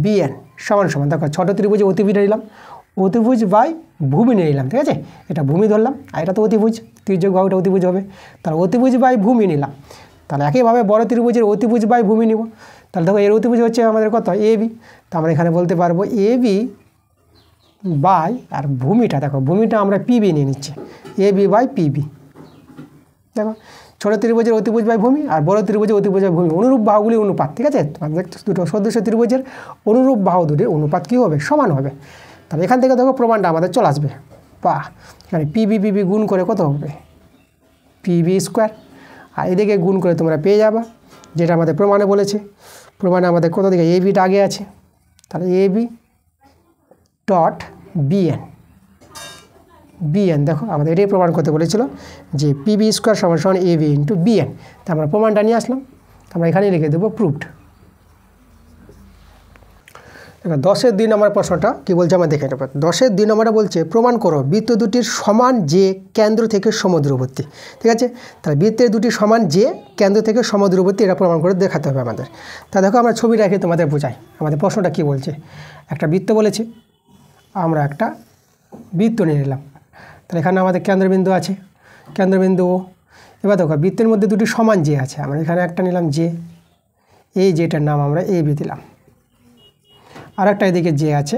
বিএন সমান। দেখো ছোটো ত্রিভুজে অতিভুজটা নিলাম, অতিভুজ বাই ভূমি নিয়ে নিলাম। ঠিক আছে, এটা ভূমি ধরলাম আর এটা তো অতিভুজ, তির্যক বাহুটা অতিভুজ হবে। তাহলে অতিভুজ বাই ভূমি নিলাম। তাহলে একইভাবে বড় ত্রিভুজের অতিভুজ বাই ভূমি নিব। তাহলে দেখো এর অতিভুজ হচ্ছে আমাদের কত, এবি। তো আমরা এখানে বলতে পারবো এবি বাই, আর ভূমিটা দেখো ভূমিটা আমরা পিবি নিয়ে নিচ্ছি, এবি বাই পিবি। দেখো ছোটো ত্রিভুজের অতিভুজ বাই ভূমি আর বড় ত্রিভুজের অতিভুজ বাই ভূমি, অনুরূপ বাহুগুলি অনুপাত। ঠিক আছে, আমাদের দুটো সদৃশ্য ত্রিভুজের অনুরূপ বাহু দুটির অনুপাত কী হবে, সমান হবে। তাহলে এখান থেকে দেখো প্রমাণটা আমাদের চলে আসবে, এখানে পিবি গুণ করে কত হবে, পিবি স্কোয়ার, আর এদিকে গুণ করে তোমরা পেয়ে যাবা যেটা আমাদের প্রমাণে বলেছে। প্রমাণে আমাদের কত দিকে এবিটা আগে আছে, তাহলে এবি ডট বিএন দেখো আমাদের এটাই প্রমাণ করতে বলেছিল যে পিবি স্কোয়ার সমান এবি ইন্টু বিএন। তা আমরা প্রমাণটা নিয়ে আসলাম, আমরা এখানে লিখে দেবো প্রুভড। এবার 10-এর 2 নম্বর প্রশ্নটা কী বলছে আমরা দেখে নেব। 10-এর 2 নম্বরটা বলছে প্রমাণ করো বৃত্ত দুটির সমান যে কেন্দ্র থেকে সমদূরবর্তী। ঠিক আছে, তাহলে বৃত্তের দুটি সমান যে কেন্দ্র থেকে সমদূরবর্তী, এটা প্রমাণ করে দেখাতে হবে আমাদের। তা দেখো আমরা ছবি রেখে তোমাদের বোঝাই আমাদের প্রশ্নটা কী বলছে। একটা বৃত্ত বলেছে, আমরা একটা বৃত্ত নিয়ে নিলাম। তাহলে এখানে আমাদের কেন্দ্রবিন্দু আছে, কেন্দ্রবিন্দু ও। এবার দেখো বৃত্তের মধ্যে দুটি সমান যে আছে, আমরা এখানে একটা নিলাম যে, এই যেটার নাম আমরা এ বি দিলাম। আর একটা এদিকে যে আছে,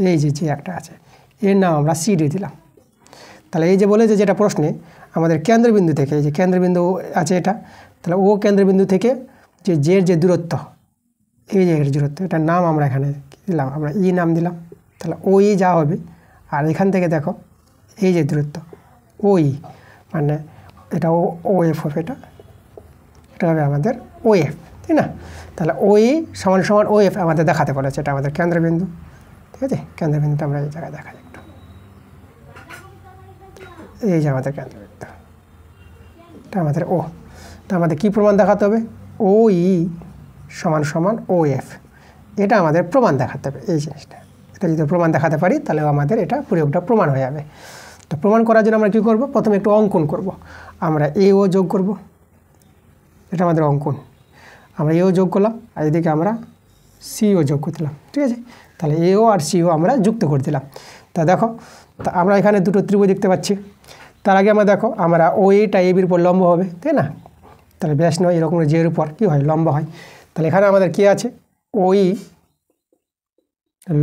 এই যে একটা আছে, এর নাম আমরা সি ডি দিলাম। তাহলে এই যে বলেছে যেটা প্রশ্নে আমাদের কেন্দ্রবিন্দু থেকে, এই যে কেন্দ্রবিন্দু আছে এটা, তাহলে ও কেন্দ্রবিন্দু থেকে যে জের যে দূরত্ব, এই যে দূরত্ব, এটার নাম আমরা এখানে দিলাম, আমরা ই নাম দিলাম। তাহলে ও ই যা হবে, আর এখান থেকে দেখো এই যে দূরত্ব ও ই, মানে এটা ও এফ হবে, এটা হবে আমাদের ও এফ, তাই না? তাহলে ও ই সমান ও এফ আমাদের দেখাতে বলেছে, এটা আমাদের কেন্দ্রবিন্দু। ঠিক আছে, কেন্দ্রবিন্দুটা আমরা এই জায়গায় দেখাই একটু, এই যে আমাদের কেন্দ্রবিন্দু। এটা আমাদের ও। তা আমাদের কী প্রমাণ দেখাতে হবে? ও ই সমান সমান ও এফ, এটা আমাদের প্রমাণ দেখাতে হবে। এই জিনিসটা, এটা যদি প্রমাণ দেখাতে পারি তাহলেও আমাদের এটা প্রয়োগটা প্রমাণ হয়ে যাবে। তো প্রমাণ করার জন্য আমরা কী করব? প্রথমে একটু অঙ্কন করব। আমরা এও যোগ করব, এটা আমাদের অঙ্কন। আমরা এও যোগ করলাম, আর এদিকে আমরা সিও যোগ করে দিলাম। ঠিক আছে, তাহলে এও আর সিও আমরা যুক্ত করে দিলাম। তা দেখো, তা আমরা এখানে দুটো ত্রিভুজ দেখতে পাচ্ছি। তার আগে আমরা দেখো, আমরা ও এইটা এ বির উপর লম্ব হবে, তাই না? তাহলে ব্যাস নয়, এরকম জের উপর কী হয়? লম্ব হয়। তাহলে এখানে আমাদের কী আছে? ওই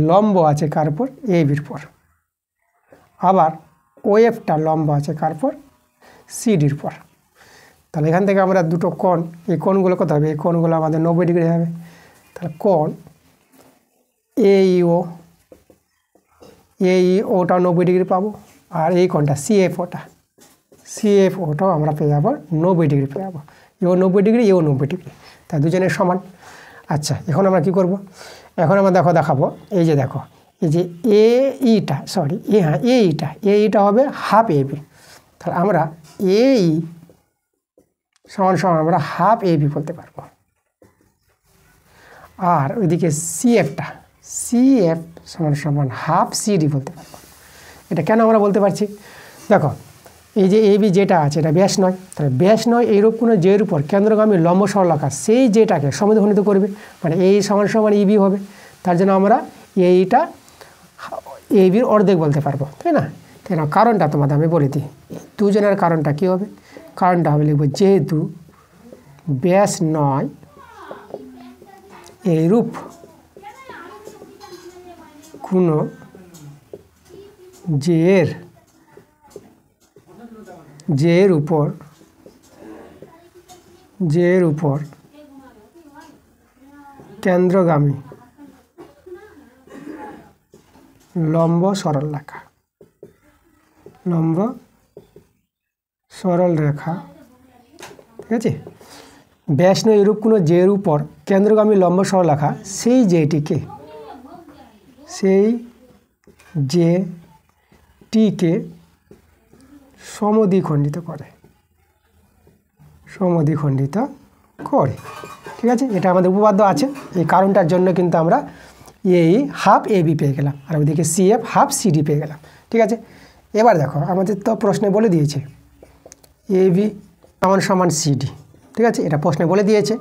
লম্ব আছে কার উপর? এ বির উপর। আবার ও এফটা লম্ব আছে কার উপর? সিডির উপর। তাহলে এখান থেকে আমরা দুটো কোণ, এই কোণগুলো কত হবে? এই কোণগুলো আমাদের 90 ডিগ্রি হবে। তাহলে কোণ এইও, ওটা 90 ডিগ্রি পাবো, আর এই কোণটা সিএফ ওটাও আমরা পেয়ে যাবো 90 ডিগ্রি পেয়ে যাবো। এও 90 ডিগ্রি, এও 90 ডিগ্রি, তাই দুজনের সমান। আচ্ছা, এখন আমরা কি করব? এখন আমরা দেখাবো, এই যে দেখো, এই যে এইটা হবে হাফ এ বি। তাহলে আমরা এই সমান সমান আমরা হাফ এ বি বলতে পারবো। আর ওইদিকে সিএফ সমান সমান হাফ সিডি বলতে পারবো। এটা কেন আমরা বলতে পারছি? দেখো, এই যে এ বি যেটা আছে এটা ব্যাস নয়, তাহলে ব্যাস নয় এইরূপ কোনো জের উপর কেন্দ্রগামী লম্ব সরলরেখা সেই যেটাকে সমদ্বিখণ্ডিত করবে, মানে এই সমান সমান ইবি হবে। তার জন্য আমরা এইটা এ বির অর্ধেক বলতে পারবো, তাই না? তাই না? কারণটা তোমাদের আমি বলে দিই, দুজনের কারণটা কী হবে? কারণটা হবে লিখব, যেহেতু ব্যাস নয় এইরূপ কোনো জের উপর কেন্দ্রগামী লম্ব সরলরেখা ঠিক আছে, ব্যাস নয় এরূপ কোনো জের উপর কেন্দ্রগামী লম্ব সরলরেখা সেই যেটিকে সমদ্বিখণ্ডিত করে। ঠিক আছে, এটা আমাদের উপপাদ্য আছে। এই কারণটার জন্য কিন্তু আমরা এই হাফ এ বি পেয়ে গেলাম, আর ওইদিকে সিএফ হাফ সিডি পেয়ে গেলাম। ঠিক আছে, এবার দেখো, আমাদের তো প্রশ্নে বলে দিয়েছে এ বি সমান সমান সিডি। ঠিক আছে, এটা প্রশ্নে বলে দিয়েছে,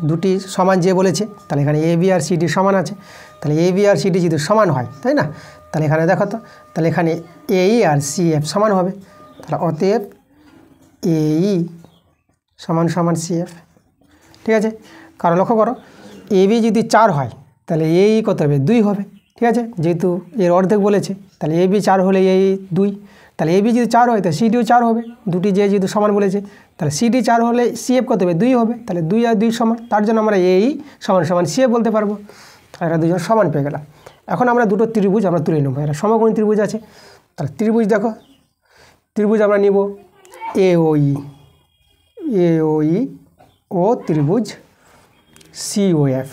দুটি সমান যে বলেছে, তাহলে এখানে এ বি আর সিডি সমান আছে। তাহলে এ বি আর সিডি যদি সমান হয়, তাই না? তাহলে এখানে দেখো তো, তাহলে এখানে এই আর সিএফ সমান হবে। তাহলে অতএব এই সমান সমান সিএফ। ঠিক আছে, কারণ লক্ষ্য করো, এ বি যদি 4 হয় তাহলে এই কত হবে? 2 হবে। ঠিক আছে, যেহেতু এর অর্ধেক বলেছে, তাহলে এ বি 4 হলে এই 2, তাহলে এ বি যদি 4 হয় তাহলে সিডিও 4 হবে। দুটি যেহেতু সমান বলেছে, তাহলে সিডি 4 হলে সিএফ কত হবে? 2 হবে। তাহলে 2 আর 2 সমান, তার জন্য আমরা এই সমান সমান সিএফ বলতে পারবো। তাহলে এরা দুজন সমান পেয়ে গেলাম। এখন আমরা দুটো ত্রিভুজ আমরা তুলে নেব, এরা সমকোণী ত্রিভুজ আছে। তাহলে ত্রিভুজ দেখো, ত্রিভুজ আমরা নিব এওই ও ত্রিভুজ সিওএফ।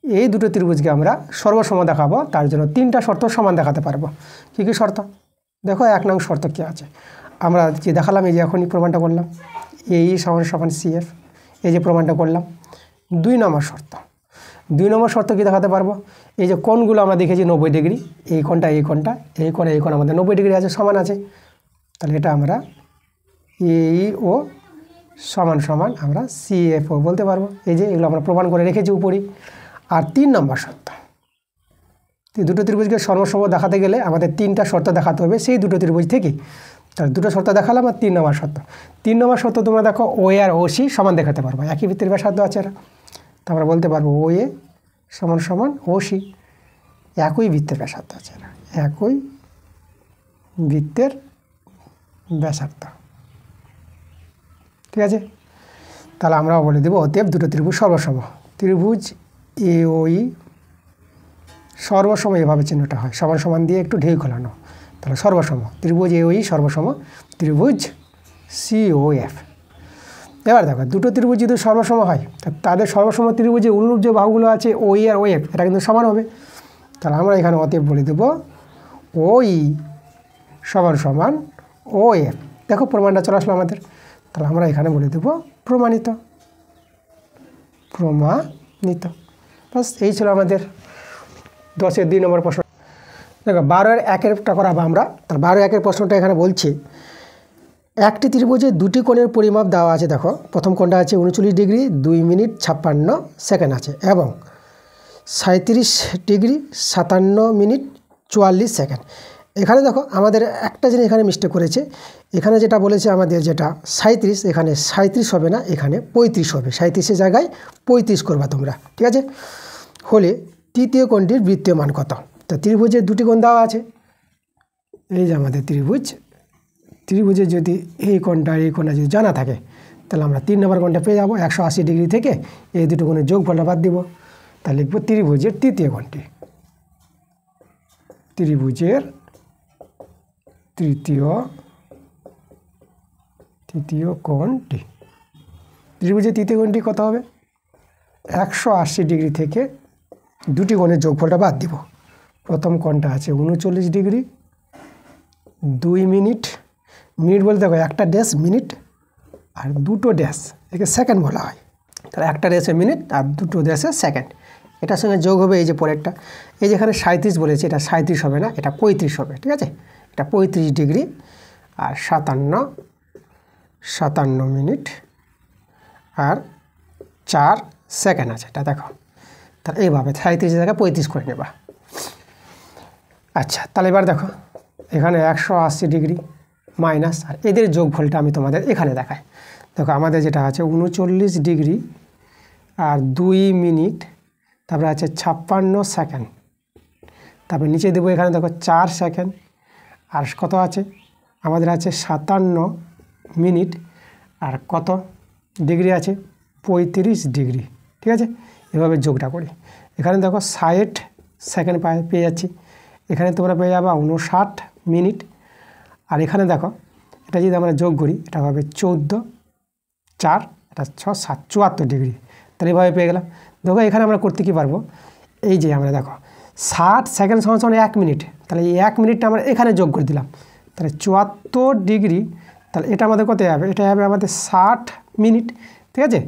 এই দুটো ত্রিভুজকে আমরা সর্বসম দেখাবো, তার জন্য 3টা শর্ত সমান দেখাতে পারবো। কী কী শর্ত? দেখো, 1 নং শর্ত কী আছে? আমরা যে দেখালাম, এই যে এখনই প্রমাণটা করলাম, এই সমান সমান সিএফ, এই যে প্রমাণটা করলাম। 2 নম্বর শর্ত কী দেখাতে পারবো? এই যে কোণগুলো আমরা দেখেছি 90 ডিগ্রি, এই কোণটা এই কোণ আমাদের 90 ডিগ্রি আছে, সমান আছে। তাহলে এটা আমরা এই ও সমান সমান আমরা সিএফও বলতে পারবো। এই যে এগুলো আমরা প্রমাণ করে রেখেছি উপরই। আর 3 নম্বর শর্ত, দুটো ত্রিভুজকে সর্বসম দেখাতে গেলে আমাদের 3টা শর্ত দেখাতে হবে সেই দুটো ত্রিভুজ থেকে। তাহলে দুটো শর্ত দেখালাম, আর 3 নম্বর শর্ত তোমরা দেখো, ও এ আর ও সি সমান দেখাতে পারবো, একই বৃত্তের ব্যাসার্ধ আছে এরা। তো আমরা বলতে পারবো ও এ সমান সমান ও সি, একই বৃত্তের ব্যাসার্ধ আছে এরা, একই বৃত্তের ব্যাসার্ধ। ঠিক আছে, তাহলে আমরাও বলে দেবো অতএব দুটো ত্রিভুজ সর্বসম। ত্রিভুজ এওই সর্বসম, এভাবে চিহ্নটা হয়, সমান সমান দিয়ে একটু ঢেউ খোলানো। তাহলে সর্বসম ত্রিভুজ এওই সর্বসম ত্রিভুজ সিওএফ। এবার দেখো, দুটো ত্রিভুজ যদি সর্বসম হয়, তাদের সর্বসম ত্রিভুজের অনুরূপ যে বাহুগুলো আছে ওই আর ওএফ, এটা কিন্তু সমান হবে। তাহলে আমরা এখানে অতএব বলে দেবো ওই সমান সমান ওএফ। দেখো প্রমাণটা চলে আসলো আমাদের। তাহলে আমরা এখানে বলে দেবো প্রমাণিত। প্রমাণিত। বাস এই ছিল আমাদের 10-এর 2 নম্বর প্রশ্ন। দেখো 12-এর 1-এরটা করাবো আমরা। তাহলে 12-এর 1-এর প্রশ্নটা এখানে বলছি, একটি ত্রিভুজে দুটি কোণের পরিমাপ দেওয়া আছে। দেখো প্রথম কোণটা আছে 39 ডিগ্রি 2 মিনিট 56 সেকেন্ড আছে এবং 37 ডিগ্রি 57 মিনিট 44 সেকেন্ড। এখানে দেখো আমাদের একটা জিনিস এখানে মিস্টেক করেছে। এখানে যেটা বলেছে আমাদের যেটা 37, এখানে 37 হবে না, এখানে 35 হবে। 37-এর জায়গায় 35 করবা তোমরা, ঠিক আছে। হলে তৃতীয় কোণটির বৃত্তীয় মান কত? তো ত্রিভুজের দুটি কোণ দেওয়া আছে। এই যে আমাদের ত্রিভুজের যদি এই কোণটা যদি জানা থাকে, তাহলে আমরা 3 নম্বর কোণটা পেয়ে যাবো। 180 ডিগ্রি থেকে এই দুটো কোণের যোগফলটা বাদ দিব। তাহলে লিখব ত্রিভুজের তৃতীয় কোণটি। ত্রিভুজের তৃতীয় কোণটি। ত্রিভুজের তৃতীয় কোণটি কত হবে? 180 ডিগ্রি থেকে দুটি কোণের যোগফলটা বাদ দিব। প্রথম কোণটা আছে 39 ডিগ্রি 2 মিনিট। মিনিট বলতে দেখো একটা ড্যাশ মিনিট আর দুটো ড্যাশ, একে সেকেন্ড বলা হয়। তাহলে একটা ড্যাশে মিনিট আর দুটো ড্যাশে সেকেন্ড। এটার সঙ্গে যোগ হবে এই যে পরেরটা, এই যেখানে 37 বলেছে, এটা 37 হবে না, এটা 35 হবে, ঠিক আছে। এটা 35 ডিগ্রি আর 57 মিনিট আর 4 সেকেন্ড আছে, এটা দেখো। তাহলে এইভাবে 37 জায়গায় 35 করে নেবা। আচ্ছা, তাহলে এবার দেখো এখানে 180 ডিগ্রি মাইনাস, আর এদের যোগফলটা আমি তোমাদের এখানে দেখাই। দেখো আমাদের যেটা আছে 39 ডিগ্রি আর 2 মিনিট, তারপরে আছে 56 সেকেন্ড, তারপরে নিচে দেবো এখানে দেখো 4 সেকেন্ড, আর কত আছে আমাদের আছে 57 মিনিট আর কত ডিগ্রি আছে 35 ডিগ্রি, ঠিক আছে। এভাবে যোগটা করি। এখানে দেখো 60 সেকেন্ড পেয়ে যাচ্ছি, এখানে তোমরা পেয়ে যাবে 59 মিনিট, আর এখানে দেখো এটা যদি আমরা যোগ করি এটা হবে 14 4 এটা 6 7 74 ডিগ্রি। তাহলে এভাবে পেয়ে গেলাম। দেখো এখানে আমরা করতে কী পারবো, এই যে আমরা দেখো 60 সেকেন্ড সমান 1 মিনিট, তাহলে এই 1 মিনিটটা আমরা এখানে যোগ করে দিলাম, তাহলে 74 ডিগ্রি। তাহলে এটা আমাদের কত হবে? এটা হবে আমাদের 60 মিনিট, ঠিক আছে।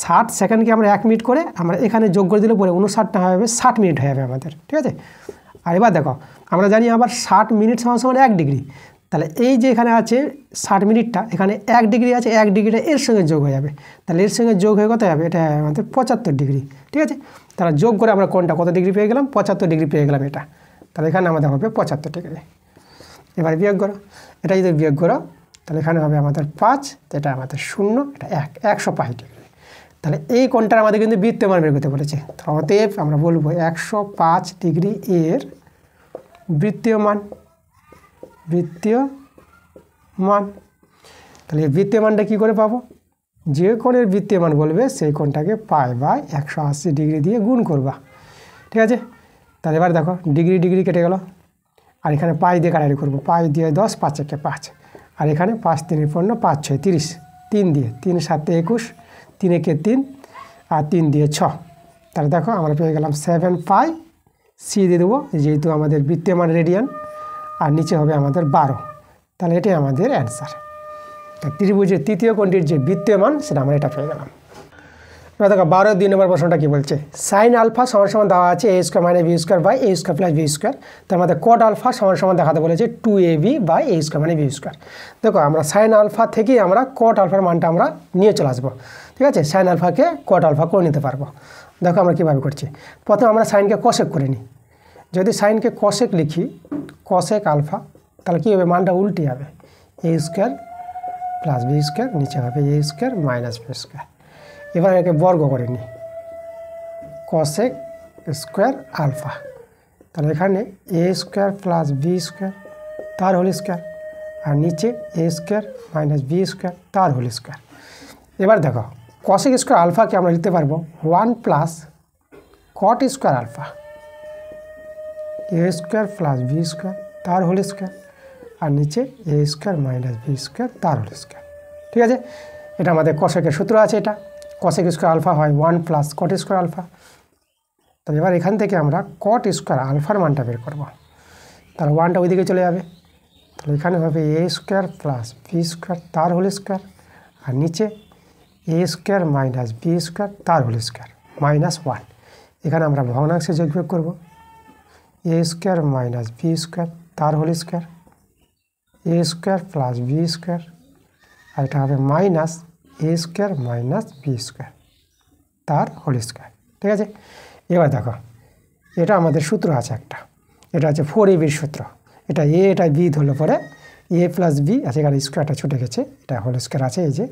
60 সেকেন্ডকে আমরা 1 মিনিট করে আমরা এখানে যোগ করে দিলে পরে 59টা হবে 60 মিনিট হয়ে যাবে আমাদের, ঠিক আছে। আর এবার দেখো আমরা জানি আবার 60 মিনিট সমান 1 ডিগ্রি। তাহলে এই যে এখানে আছে 60 মিনিটটা, এখানে 1 ডিগ্রি আছে, 1 ডিগ্রিটা এর সঙ্গে যোগ হয়ে যাবে, তাহলে এর সঙ্গে যোগ হয়ে কত হবে? এটা আমাদের 75 ডিগ্রি, ঠিক আছে। তাহলে যোগ করে আমরা কোনটা কত ডিগ্রি পেয়ে গেলাম? 75 ডিগ্রি পেয়ে গেলাম এটা। তাহলে এখানে আমাদের হবে 75 ডিগ্রি। এবার বিয়োগ করো, এটা যদি বিয়োগ করো তাহলে এখানে হবে আমাদের 5, এটা আমাদের 0, এটা 1, 105 ডিগ্রি। তাহলে এই কোণটার আমাদের কিন্তু বৃত্তীয় মান বের করতে বলেছে। অতএব আমরা বলবো 105 ডিগ্রি এর বৃত্তীয় মান। তাহলে এই বৃত্তীয় মানটা কী করে পাবো? যে কোণের বৃত্তীয় মান বলবে সেই কোণটাকে π/180 ডিগ্রি দিয়ে গুণ করবা, ঠিক আছে। তাহলে এবার দেখো ডিগ্রি ডিগ্রি কেটে গেল, আর এখানে পাই দিয়ে কাটাকাটি করবো। পাই দিয়ে 10, 5 একে 5, আর এখানে 5 3 15, 5 6 30, 3 দিয়ে 3 7 21, 3 একে 3 আর 3 দিয়ে 6। তাহলে দেখো আমরা পেয়ে গেলাম 7 পাই। সি দিয়ে দেবো যেহেতু আমাদের বৃত্তীয় মান রেডিয়ান, আর নিচে হবে আমাদের 12। তাহলে এটাই আমাদের অ্যান্সার। ত্রিভুজের তৃতীয় কোণটির যে বৃত্তীয় মান সেটা আমরা এটা পেয়ে গেলাম। এবার দেখো 12-2 নম্বর প্রশ্নটা কী বলছে? সাইন আলফা সমান সমান দেওয়া আছে a² - b² by a² + b²। তার মধ্যে কট আলফা সমান সমান দেখাতে বলেছে 2ab বাই a² - b²। দেখো আমরা সাইন আলফা থেকেই আমরা কট আলফার মানটা আমরা নিয়ে চলে আসবো, ঠিক আছে। সাইন আলফাকে কট আলফা করে নিতে পারবো। দেখো আমরা কীভাবে করছি। প্রথমে আমরা সাইনকে কশেক করে নিই। যদি সাইনকে কশেক লিখি, কশেক আলফা, তাহলে কী হবে? মানটা উল্টে যাবে, a² + b², নিচে হবে a² - b²। এবার একে বর্গ করে নিই, কশেক স্কোয়ার আলফা। তাহলে এখানে a² + b² তার হোল স্কোয়ার, আর নিচে a² - b² তার হোল স্কোয়ার। এবার দেখো কশেক স্কোয়ার আলফাকে আমরা লিখতে পারবো 1 + cot square alpha, a² + b² তার হোল স্কোয়ার, আর নিচে a² - b² তার হোল স্কোয়ার, ঠিক আছে। এটা আমাদের কশেকের সূত্র আছে। এটা কশেক স্কোয়ার আলফা হয় 1 + কট স্কোয়ার আলফা। তবে এবার এখান থেকে আমরা কট স্কোয়ার আলফার মানটা বের করব। তাহলে 1টা ওইদিকে চলে যাবে, তাহলে এখানে হবে এ স্কোয়ার প্লাস বি স্কোয়ার তার হোল স্কোয়ার, আর নিচে এ স্কোয়ার মাইনাস বি স্কোয়ার তার হোল স্কোয়ার -1। এখানে আমরা ভগ্নাংশে যোগ বিয়োগ করব, এ স্কোয়ার মাইনাস বি স্কোয়ার তার হোল স্কোয়ার, এ স্কোয়ার প্লাস বি স্কোয়ার, আর এটা হবে মাইনাস এ স্কোয়ার মাইনাস বি স্কোয়ার তার হোল স্কোয়ার। ঠিক আছে, এবার দেখো এটা আমাদের সূত্র আছে একটা, এটা হচ্ছে 4ab সূত্র। এটা এ এটা বি ধরলে পরে এ প্লাস বি আছে, এখানে স্কোয়ারটা ছুটে গেছে, এটা হোল স্কোয়ার আছে এই যে,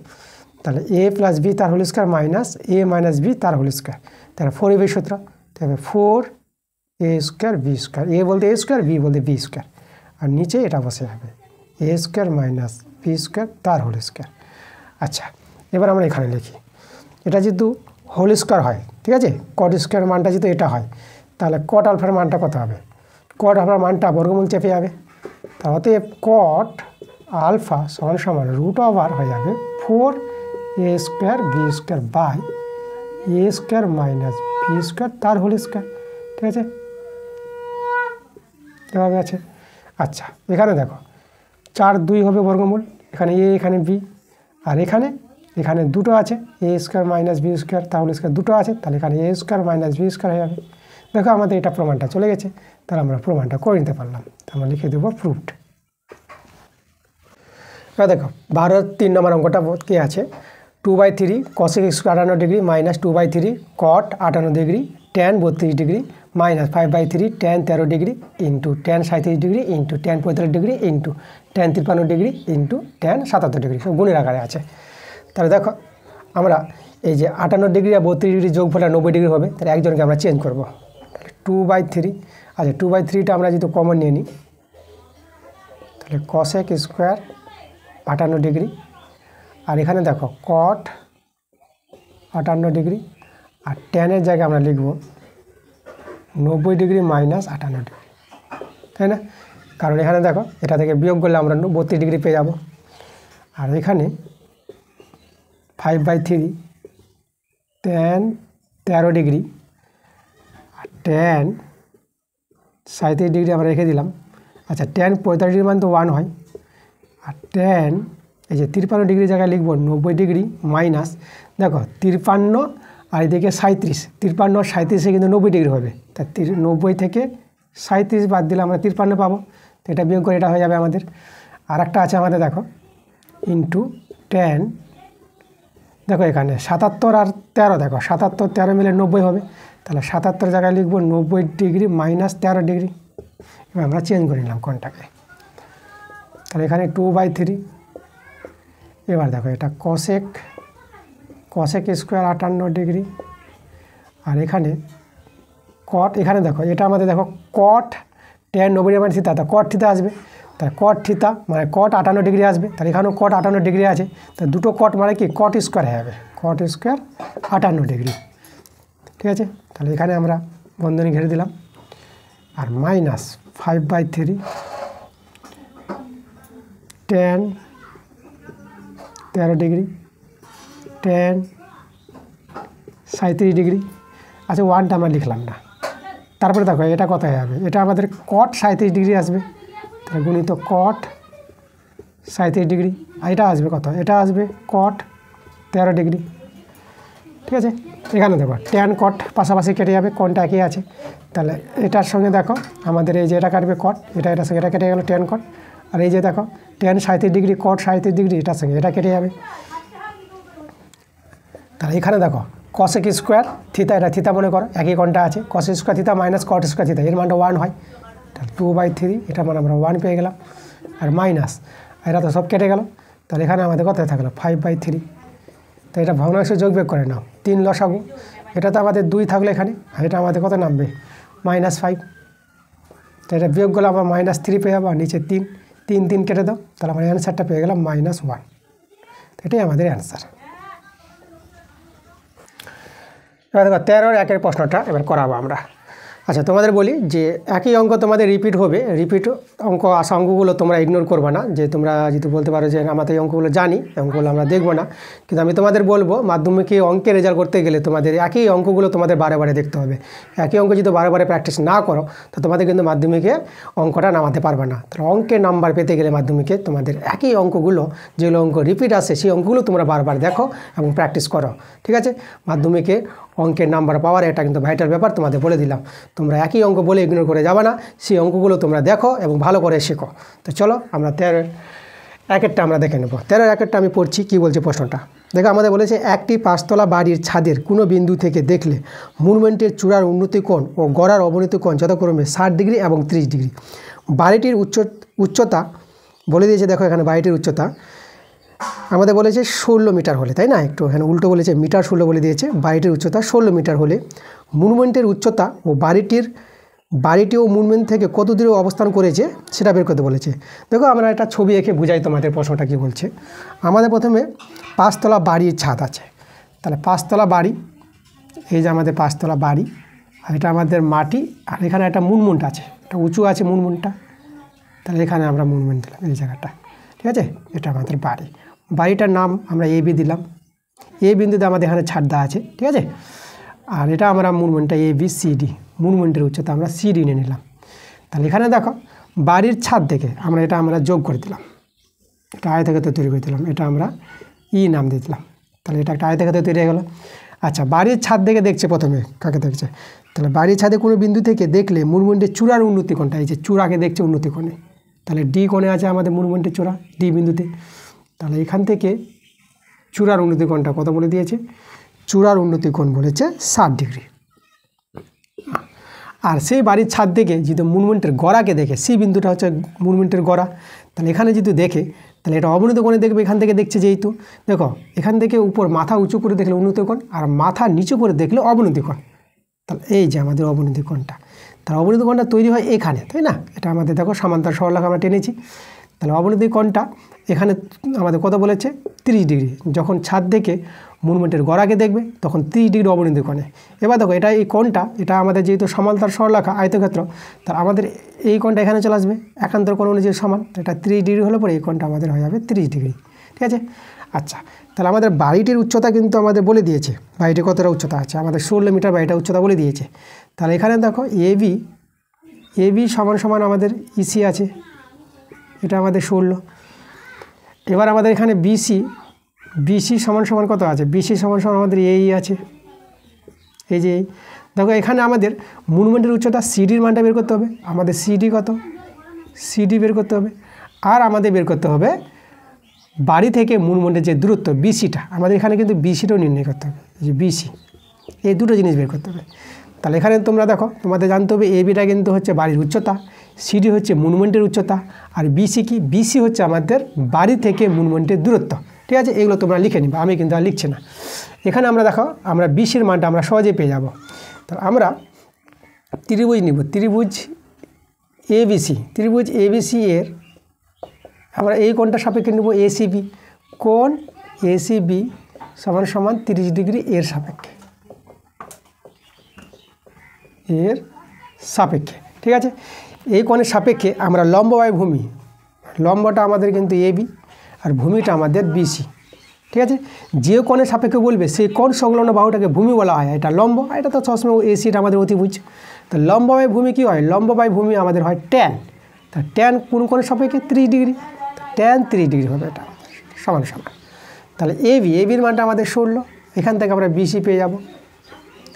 তাহলে এ প্লাস বি তার whole square minus A minus B তার হোল স্কোয়ার, তাহলে 4ab সূত্র, তাহলে 4a স্কোয়ার বি স্কোয়ার, এ বলতে এ স্কোয়ার বি বলতে বি স্কোয়ার, আর নিচে এটা বসে যাবে এ স্কোয়ার মাইনাস বি স্কোয়ার তার হোল স্কোয়ার। আচ্ছা, এবার আমরা এখানে লিখি, এটা যেহেতু হোল স্কোয়ার হয়, ঠিক আছে, কট স্কোয়ার মানটা যেহেতু এটা হয়, তাহলে কট আলফার মানটা কত হবে, কট আলফার মানটা বর্গমূল চেপে যাবে, তা অতএব কট আলফা সমান সমান √ওভার হয়ে যাবে 4a square B square by A square minus B square তার হোল স্কোয়ার। ঠিক আছে, এভাবে আছে। আচ্ছা, এখানে দেখো 4 2 হবে বর্গমূল, এখানে এ এখানে বি, আর এখানে দুটো আছে এ স্কোয়ার মাইনাস বি স্কোয়ার তার হোল স্কোয়ার দুটো আছে, তাহলে এখানে এ স্কোয়ার মাইনাস বি স্কোয়ার হয়ে যাবে। দেখো আমাদের এটা প্রমাণটা চলে গেছে, তাহলে আমরা প্রমাণটা করে নিতে পারলাম, আমরা লিখে দেবো প্রুফড। এবার দেখো 12-3 নম্বর অঙ্কটা কি আছে, 2/3 cosec square 58 degree minus 2/3 cot 58 degree tan 32 degree minus 5/3 tan 13 degree into tan 37 degree into tan 45 degree into tan 53 degree into tan 77 degree, সব গুণের আকারে আছে। তাহলে দেখো আমরা এই যে 58 ডিগ্রি আর 32 ডিগ্রি যোগফলটা 90 ডিগ্রি হবে, তাহলে একজনকে আমরা চেঞ্জ করবো, 2/3, আচ্ছা 2/3টা আমরা যেহেতু কমন নিয়ে নিই, তাহলে cosec স্কোয়ার 58 ডিগ্রি, আর এখানে দেখো cot 58 ডিগ্রি, আর ট্যানের জায়গায় আমরা লিখব 90 ডিগ্রি মাইনাস 58 ডিগ্রি, তাই না, কারণ এখানে দেখো এটা থেকে বিয়োগ করলে আমরা 32 ডিগ্রি পেয়ে যাব, আর এখানে 5/3 tan 13 ডিগ্রি আর tan 37 ডিগ্রি আমরা রেখে দিলাম। আচ্ছা, tan 45 ডিগ্রি মান তো 1 হয়, আর tan এই যে 53 ডিগ্রি জায়গায় লিখব 90 ডিগ্রি মাইনাস, দেখো 53 আর এদিকে 37, 53 আর 37-এ কিন্তু 90 ডিগ্রি হবে, তা 90 থেকে 37 বাদ দিলে আমরা 53 পাবো, তো এটা বিয়োগ করে এটা হয়ে যাবে আমাদের। আর একটা আছে আমাদের দেখো ইন্টু tan, দেখো এখানে 77 আর 13, দেখো 77 13 মিলে 90 হবে, তাহলে 77 জায়গায় লিখব 90 ডিগ্রি মাইনাস 13 ডিগ্রি, এবার আমরা চেঞ্জ করে নিলাম কোনটাকে, তাহলে এখানে 2/3, এবার দেখো এটা cosec স্কোয়ার 58 ডিগ্রি, আর এখানে cot, এখানে দেখো এটা আমাদের দেখো cot tan 90 মানে থিতা, তা cot থিতা আসবে, তাহলে cot থিতা মানে cot 58 ডিগ্রি আসবে, তাহলে এখানেও cot 58 ডিগ্রি আছে, তা দুটো cot মানে কি cot স্কোয়ার হয়ে যাবে, cot স্কোয়ার 58 ডিগ্রি। ঠিক আছে, তাহলে এখানে আমরা বন্ধনী ঘিরে দিলাম, আর minus 5/3 tan 13 degree tan 37 degree, আচ্ছা 1টা আমরা লিখলাম না, তারপরে দেখো এটা কত হয়ে যাবে, এটা আমাদের cot 37 ডিগ্রি আসবে, তাহলে গুণিত cot 37 ডিগ্রি, আর এটা আসবে কত, এটা আসবে cot 13 ডিগ্রি। ঠিক আছে, এখানে দেখো tan cot পাশাপাশি কেটে যাবে, কোনটা একই আছে, তাহলে এটার সঙ্গে দেখো আমাদের এই যে এটা কাটবে cot, এটার সঙ্গে এটা কেটে গেল tan cot, আর এই যে দেখো tan 37 ডিগ্রি cot 37 ডিগ্রি, এটার সঙ্গে এটা কেটে যাবে, তাহলে এখানে দেখো cosec স্কোয়ার থিতা, এটা থিতা মনে করো একই কোনটা আছে, cosec square theta minus cot square theta, এর মানটা 1 হয়, তাহলে 2/3 এটা মানে আমরা 1 পেয়ে গেলাম, আর মাইনাস এরা তো সব কেটে গেল, তাহলে এখানে আমাদের কত থাকলো 5/3, তো এটা ভগ্নাংশে যোগ বিয়োগ করে নাও, 3 লসাগু, এটা তো আমাদের 2 থাকলো এখানে, আর এটা আমাদের কত নামবে -5, তো এটা বিয়োগ করলে আমরা -3 পেয়ে যাবো, আর নিচে 3 কেটে দাও, তাহলে আমরা অ্যান্সারটা পেয়ে গেলাম -1, এটাই আমাদের অ্যান্সার। এবার দেখো 13-1 প্রশ্নটা এবার করাবো আমরা, আচ্ছা তোমাদের বলি যে একই অঙ্ক তোমাদের রিপিট হবে, রিপিট অঙ্ক আসা অঙ্কগুলো তোমরা ইগনোর করবে না, যে তোমরা যদি বলতে পারো যে আমরা তো এই অঙ্কগুলো জানি, অঙ্কগুলো আমরা দেখবো না, কিন্তু আমি তোমাদের বলবো মাধ্যমিকে অঙ্কে রেজাল্ট করতে গেলে তোমাদের একই অঙ্কগুলো তোমাদের বারে বারে দেখতে হবে। একই অঙ্ক যদি বারে বারে প্র্যাকটিস না করো তো তোমাদের কিন্তু মাধ্যমিকে অঙ্কটা নামাতে পারবে না। তো অঙ্কের নাম্বার পেতে গেলে মাধ্যমিকে তোমাদের একই অঙ্কগুলো, যেগুলো অঙ্ক রিপিট আসে সেই অঙ্কগুলো তোমরা বারবার দেখো এবং প্র্যাকটিস করো, ঠিক আছে? মাধ্যমিকে অঙ্কের নাম্বার পাওয়ার এটা কিন্তু ভাইটাল ব্যাপার, তোমাদের বলে দিলাম। তোমরা একই অঙ্ক বলে ইগনোর করে যাবে না, সেই অঙ্কগুলো তোমরা দেখো এবং ভালো করে শেখো। তো চলো আমরা 13 একেরটা আমরা দেখে নেব। 13 একেরটা আমি পড়ছি, কি বলছে প্রশ্নটা দেখো। আমাদের বলেছে একটি 5তলা বাড়ির ছাদের কোনো বিন্দু থেকে দেখলে মুভমেন্টের চূড়ার উন্নতি কোণ ও গড়ার অবনতি কোণ যথাক্রমে 60 ডিগ্রি এবং 30 ডিগ্রি। বাড়িটির উচ্চতা বলে দিয়েছে, দেখো এখানে বাড়িটির উচ্চতা আমাদের বলেছে 16 মিটার হলে, তাই না? একটু এখানে উল্টো বলেছে, মিটার 16 বলে দিয়েছে। বাড়িটির উচ্চতা 16 মিটার হলে মুভমেন্টের উচ্চতা ও বাড়িটি ও মুভমেন্ট থেকে কত দূরে অবস্থান করেছে সেটা বের করতে বলেছে। দেখো আমরা একটা ছবি এঁকে বুঝাই তোমাদের প্রশ্নটা কী বলছে। আমাদের প্রথমে 5তলা বাড়ির ছাদ আছে, তাহলে 5তলা বাড়ি, এই যে আমাদের 5তলা বাড়ি, আর এটা আমাদের মাটি, আর এখানে একটা মুনমুন্ট আছে, এটা উঁচু আছে মুনমুনটা, তাহলে এখানে আমরা মুভমেন্ট দিলাম এই জায়গাটা, ঠিক আছে? এটা আমাদের বাড়ি। বাড়িটার নাম আমরা এবি দিলাম, এই বিন্দুতে আমাদের এখানে ছাদ দেওয়া আছে, ঠিক আছে? আর এটা আমরা মুভমেন্টটা ABCD, মুভমেন্টের উচ্চতা আমরা CD নিয়ে নিলাম। তাহলে এখানে দেখো বাড়ির ছাদ থেকে আমরা যোগ করে দিলাম, এটা আয়তক্ষেত্র তৈরি করে দিলাম, এটা আমরা নাম দিয়ে দিলাম। তাহলে এটা একটা আয়তক্ষেত্র তৈরি হয়ে গেল। আচ্ছা, বাড়ির ছাদ থেকে দেখছে, প্রথমে কাকে দেখছে? তাহলে বাড়ির ছাদে কোনো বিন্দু থেকে দেখলে মুভমেন্টের চূড়ার উন্নতি কোণটা, এই যে চূড়াকে দেখছে উন্নতি কোণে, তাহলে D কোণে আছে আমাদের মুভমেন্টের চূড়া, D বিন্দুতে। তাহলে এখান থেকে চূড়ার উন্নতি কোণটা কত বলে দিয়েছে? চূড়ার উন্নতি কোণ বলেছে 60 ডিগ্রি। আর সেই বাড়ির ছাদ থেকে যদি মুভমেন্টের গড়াকে দেখে, C বিন্দুটা হচ্ছে মুভমেন্টের গড়া, তাহলে এখানে যদি দেখে তাহলে এটা অবনতি কোণে দেখবে। এখান থেকে দেখছে যেহেতু, দেখো এখান থেকে উপর মাথা উঁচু করে দেখলে উন্নতি কোণ, আর মাথা নিচু করে দেখলে অবনতি কোণ। তাহলে এই যে আমাদের অবনতি কোণটা, তাহলে অবনতি কোণটা তৈরি হয় এখানে, তাই না? এটা আমাদের দেখো সমান্তরাল সরলরেখা আমরা টেনেছি। তাহলে অবনতি কোণটা এখানে আমাদের কত বলেছে? 30 ডিগ্রি। যখন ছাদ থেকে মুভমেন্টের গড়াকে দেখবে তখন 30 ডিগ্রি অবনতি কোণে। এবার দেখো এটা এই কোণটা, এটা আমাদের যেহেতু সমান্তরাল সরলরেখা আয়তক্ষেত্র, তাহলে আমাদের এই কোণটা এখানে চলে আসবে, একান্তর কোণ অনুযায়ী সমান, এটা 30 ডিগ্রি হলে পরে এই কোণটা আমাদের হয়ে যাবে 30 ডিগ্রি, ঠিক আছে? আচ্ছা, তাহলে আমাদের বাড়িটির উচ্চতা কিন্তু আমাদের বলে দিয়েছে, বাড়িটির কতটা উচ্চতা আছে, আমাদের 16 মিটার বাড়িটা উচ্চতা বলে দিয়েছে। তাহলে এখানে দেখো এবি সমান সমান আমাদের EC আছে, এটা আমাদের 16। এবার আমাদের এখানে বিসি সমান সমান কত আছে? বিসি সমান সমান আমাদের এই আছে, এই যে দেখো এখানে আমাদের মুভমেন্টের উচ্চতা সিডির মানটা বের করতে হবে। আমাদের সিডি কত? সিডি বের করতে হবে। আর আমাদের বের করতে হবে বাড়ি থেকে মুভমেন্টের যে দূরত্ব বিসিটা, আমাদের এখানে কিন্তু বিসিটাও নির্ণয় করতে হবে, এই যে বিসি, এই দুটো জিনিস বের করতে হবে। তাহলে এখানে তোমরা দেখো, তোমাদের জানতে হবে এবিটা কিন্তু হচ্ছে বাড়ির উচ্চতা, সিডি হচ্ছে মুভমেন্টের উচ্চতা, আর বিসি কি? বিসি হচ্ছে আমাদের বাড়ি থেকে মুভমেন্টের দূরত্ব, ঠিক আছে? এগুলো তোমরা লিখে নিবা, আমি কিন্তু আর লিখছি না। এখানে আমরা দেখো আমরা বিসির মানটা আমরা সহজেই পেয়ে যাব। তাহলে আমরা ত্রিভুজ নিব, ত্রিভুজ এবিসি এর আমরা এই কোণটা সাপেক্ষে নেব ACB, কোণ ACB সমান সমান 30 ডিগ্রি এর সাপেক্ষে, ঠিক আছে? এই কোণের সাপেক্ষে আমরা লম্ব বাই ভূমি, লম্বটা আমাদের কিন্তু AB আর ভূমিটা আমাদের BC, ঠিক আছে? যে কোণের সাপেক্ষে বলবে সেই কোণ সংলগ্ন বাহুটাকে ভূমি বলা হয়, এটা লম্ব, এটা তো সবসময় AC এটা আমাদের অতিভুজ। তো লম্ব বাই ভূমি কী হয়? লম্ব বাই ভূমি আমাদের হয় ট্যান। তা ট্যান কোন কোণের সাপেক্ষে? 30 ডিগ্রি, ট্যান 30 ডিগ্রি হবে, এটা সমান সমান। তাহলে এবির মানটা আমাদের 16, এখান থেকে আমরা BC পেয়ে যাব।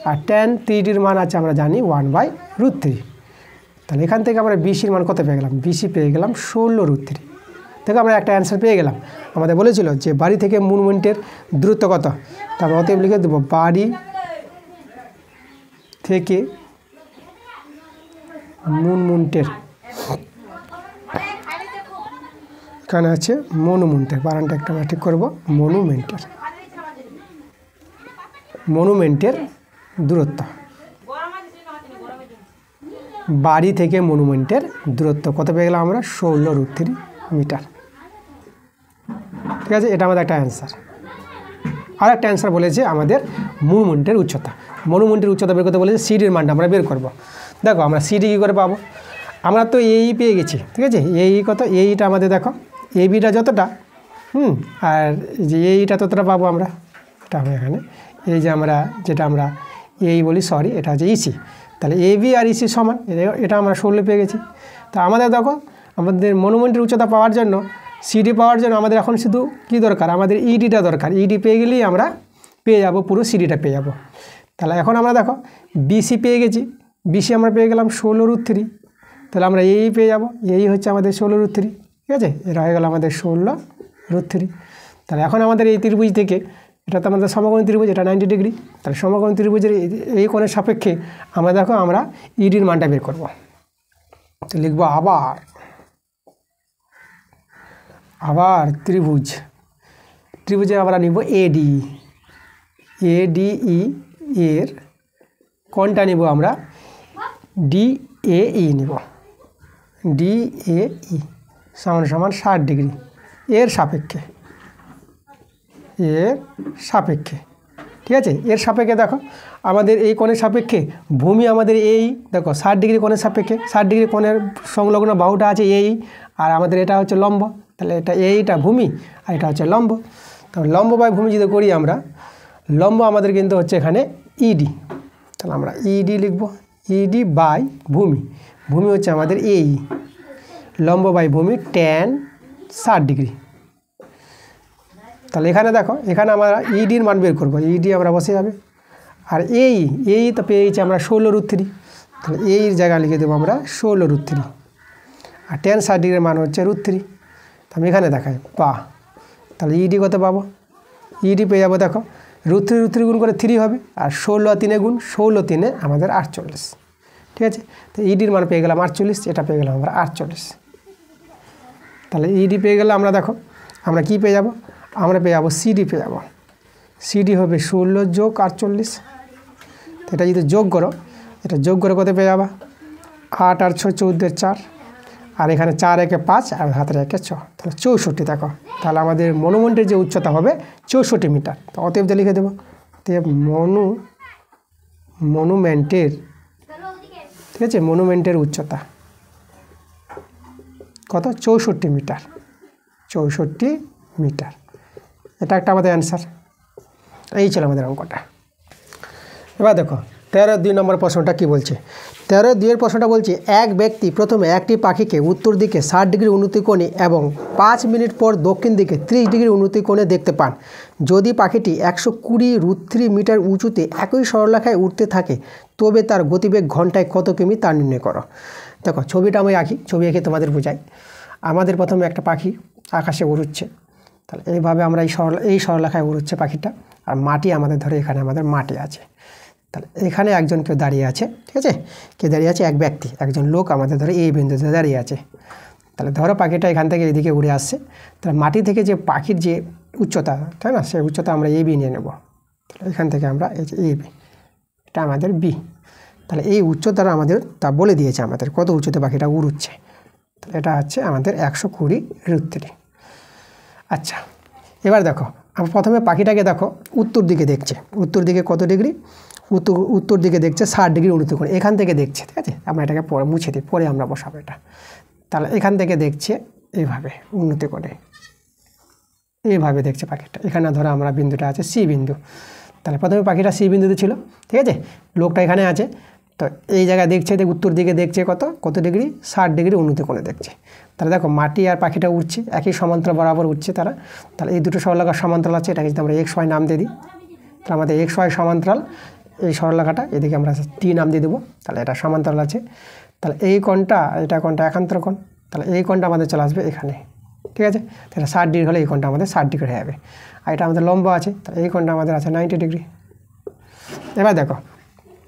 আর ট্যান 30 ডিগ্রির মান আছে আমরা জানি 1/√3। তাহলে এখান থেকে আমরা BCর মান কত পেয়ে গেলাম? BC পেয়ে গেলাম 16√3। দেখো আমরা একটা অ্যান্সার পেয়ে গেলাম। আমাদের বলেছিল যে বাড়ি থেকে মুভমেন্টের দূরত্ব কত, তারপর অতএব লিখে দেবো বাড়ি থেকে মুভমেন্টের, এখানে আছে মনুমেন্টের, বানানটা একটা আমরা ঠিক করবো, মনুমেন্টের দূরত্ব, বাড়ি থেকে মনুমেন্টের দূরত্ব কত পেয়ে গেলাম আমরা? 16√3 মিটার, ঠিক আছে? এটা আমাদের একটা অ্যান্সার। আর একটা অ্যান্সার বলেছে আমাদের মুভমেন্টের উচ্চতা। মনুমেন্টের উচ্চতা বের করতে বলেছে, সিডির মানটা আমরা বের করব। দেখো আমরা সিডি কী করে পাবো, আমরা তো এই পেয়ে গেছি, ঠিক আছে। এই কত, এইটা আমাদের দেখো এই বিটা যতটা, আর যে এইটা ততটা পাবো আমরা, এটা হবে এখানে এই যে আমরা যেটা আমরা এই বলি, সরি এটা হচ্ছে ইসি, তাহলে এ বি আর ইসি সমান, এটা আমরা 16 পেয়ে গেছি। তা আমাদের দেখো আমাদের মনুমেন্টের উচ্চতা পাওয়ার জন্য, সিডি পাওয়ার জন্য আমাদের এখন শুধু কী দরকার, আমাদের ইডিটা দরকার। ইডি পেয়ে গেলেই আমরা পেয়ে যাব, পুরো সিডিটা পেয়ে যাব। তাহলে এখন আমরা দেখো বিসি পেয়ে গেছি, বিসি আমরা পেয়ে গেলাম 16√3, তাহলে আমরা এই পেয়ে যাব, এই হচ্ছে আমাদের 16√3, ঠিক আছে। এটা হয়ে গেল আমাদের 16√3। তাহলে এখন আমাদের এই ত্রিভুজ থেকে, এটা তো আমাদের সমকোণী ত্রিভুজ, এটা 90 ডিগ্রি, তাহলে সমকোণী ত্রিভুজের এই কোণের সাপেক্ষে আমরা দেখো আমরা ইডির মানটা বের করব। তো লিখব আবার ত্রিভুজে আমরা নিব এডি, এডিই এর কোণটা নিব আমরা ডিএই নিব, ডিএই সমান 60 ডিগ্রি এর সাপেক্ষে, ঠিক আছে। এর সাপেক্ষে দেখো আমাদের এই কোণের সাপেক্ষে ভূমি আমাদের এই দেখো 60 ডিগ্রি কোণের সাপেক্ষে, 60 ডিগ্রি কোণের সংলগ্ন বাহুটা আছে এই, আর আমাদের এটা হচ্ছে লম্ব, তাহলে এটা এইটা ভূমি আর এটা হচ্ছে লম্ব। তাহলে লম্ব বাই ভূমি যদি করি আমরা, লম্ব আমাদের কিন্তু হচ্ছে এখানে ইডি, তাহলে আমরা ইডি লিখব, ইডি বাই ভূমি, ভূমি হচ্ছে আমাদের এই, লম্ব বাই ভূমি tan 60 ডিগ্রি। তাহলে এখানে দেখো এখানে আমরা ইডির মান বের করবো, ইডি আমরা বসে যাবে, আর এই তো পেয়ে গেছি আমরা 16√3, তাহলে এই জায়গায় লিখে দেবো আমরা 16√3, আর tan 60 ডিগ্রির মান হচ্ছে √3, আমি এখানে দেখাই তাহলে ইডি কত পাবো, ইডি পেয়ে যাবো দেখো √3 গুণ করে 3 হবে, আর 16 3 গুণ 16 3 আমাদের 48, ঠিক আছে। তো ইডির মান পেয়ে গেলাম 48, এটা পেয়ে গেলাম আমরা 48। তাহলে ইডি পেয়ে গেলে আমরা দেখো আমরা কি পেয়ে যাব, আমরা পেয়ে যাবো সিডি পেয়ে যাবো, সিডি হবে 16 যোগ 48, এটা যদি যোগ করো, এটা যোগ করে কত পেয়ে যাবা, 8 আর 6 14 4, আর এখানে 4 একে 5 আর হাতের একে 6, তাহলে 64। দেখো তাহলে আমাদের মনুমেন্টের যে উচ্চতা হবে 64 মিটার। তো অতএব যে লিখে দেবো, অতএব মনুমেন্টের, ঠিক আছে, মনুমেন্টের উচ্চতা কত, 64 মিটার, 64 মিটার। এটা একটা আমাদের অ্যান্সার, এই ছিল আমাদের অঙ্কটা। এবার দেখো 13-2 নম্বর প্রশ্নটা কি বলছে। 13-2 প্রশ্নটা বলছে, এক ব্যক্তি প্রথমে একটি পাখিকে উত্তর দিকে 60 ডিগ্রি উন্নতি কোণে এবং 5 মিনিট পর দক্ষিণ দিকে 30 ডিগ্রি উন্নতি কোণে দেখতে পান। যদি পাখিটি 120√3 মিটার উঁচুতে একই সরলরেখায় উঠতে থাকে, তবে তার গতিবেগ ঘন্টায় কত কিমি তা নির্ণয় করো। দেখো ছবিটা আমি আঁকি, ছবি এঁকে তোমাদের বোঝাই। আমাদের প্রথমে একটা পাখি আকাশে উড়ুচ্ছে, তাহলে এইভাবে আমরা এই সরলরেখায় উড়ুচ্ছে পাখিটা, আর মাটি আমাদের ধরে এখানে আমাদের মাটি আছে, তাহলে এখানে একজন কেউ দাঁড়িয়ে আছে, ঠিক আছে, কে দাঁড়িয়ে আছে, এক ব্যক্তি, একজন লোক আমাদের ধরে এই বিন্দুতে দাঁড়িয়ে আছে। তাহলে ধরো পাখিটা এখান থেকে এদিকে উড়ে আসছে, তাহলে মাটি থেকে যে পাখির যে উচ্চতা, তাই না, সেই উচ্চতা আমরা এবি নিয়ে নেব। তাহলে এখান থেকে আমরা এই যে এবি, এটা আমাদের বি, তাহলে এই উচ্চতাটা আমাদের তা বলে দিয়েছে আমাদের কত উচ্চতে পাখিটা উড়ুচ্ছে, তাহলে এটা হচ্ছে আমাদের 120√3। আচ্ছা এবার দেখো আমরা প্রথমে পাখিটাকে দেখো উত্তর দিকে দেখছে, উত্তর দিকে কত ডিগ্রি, উত্তর দিকে দেখছে 60 ডিগ্রি উন্নতি করে, এখান থেকে দেখছে, ঠিক আছে। আমরা এটাকে পরে মুছে দিই, পরে আমরা বসাবো এটা। তাহলে এখান থেকে দেখছে এইভাবে উন্নতি করে, এইভাবে দেখছে পাখিটা। এখানে ধরো আমরা বিন্দুটা আছে সি বিন্দু, তাহলে প্রথমে পাখিটা সি বিন্দুতে ছিল, ঠিক আছে, লোকটা এখানে আছে, তো এই জায়গায় দেখছে, উত্তর দিকে দেখছে কত ডিগ্রি, 60 ডিগ্রি উন্নতি করে দেখছে। তাহলে দেখো মাটি আর পাখিটা উঠছে একই সমান্তরাল বরাবর উঠছে তারা, তাহলে এই দুটো সরলরেখার সমান্তরাল আছে, এটাকে যদি আমরা XY নাম দিয়ে দিই, তাহলে আমাদের XY সমান্তরাল এই সরলরেখাটা, এদিকে আমরা টি নাম দিয়ে দেবো, তাহলে এটা সমান্তরাল আছে। তাহলে এই কোণটা, এটা কোণটা একান্তর কোণ, তাহলে এই কোণটা আমাদের চলে আসবে এখানে, ঠিক আছে। তাহলে 60 ডিগ্রি হলে এই কোণটা আমাদের 60 ডিগ্রি হয়ে যাবে, আর এটা আমাদের লম্ব আছে, তাহলে এই কোণটা আমাদের আছে 90 ডিগ্রি। এবার দেখো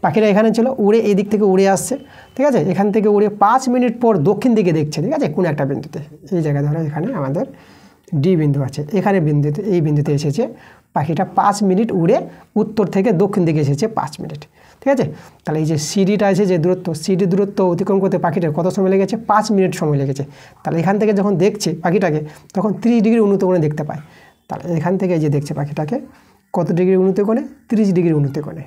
পাখিটা এখানে ছিল, উড়ে এই দিক থেকে উড়ে আসছে, ঠিক আছে, এখান থেকে উড়ে 5 মিনিট পর দক্ষিণ দিকে দেখছে, ঠিক আছে, কোনো একটা বিন্দুতে, এই জায়গায় ধরো এখানে আমাদের ডি বিন্দু আছে, এখানে বিন্দুতে, এই বিন্দুতে এসেছে পাখিটা 5 মিনিট উড়ে উত্তর থেকে দক্ষিণ দিকে এসেছে 5 মিনিট, ঠিক আছে। তাহলে এই যে সিডিটা আছে, যে দূরত্ব, সিডি দূরত্ব অতিক্রম করতে পাখিটার কত সময় লেগেছে, 5 মিনিট সময় লেগেছে। তাহলে এখান থেকে যখন দেখছে পাখিটাকে, তখন 30 ডিগ্রি উন্নত কোণে দেখতে পায়। তাহলে এখান থেকে যে দেখছে পাখিটাকে কত ডিগ্রি উন্নত কোণে, 30 ডিগ্রি উন্নত কোণে,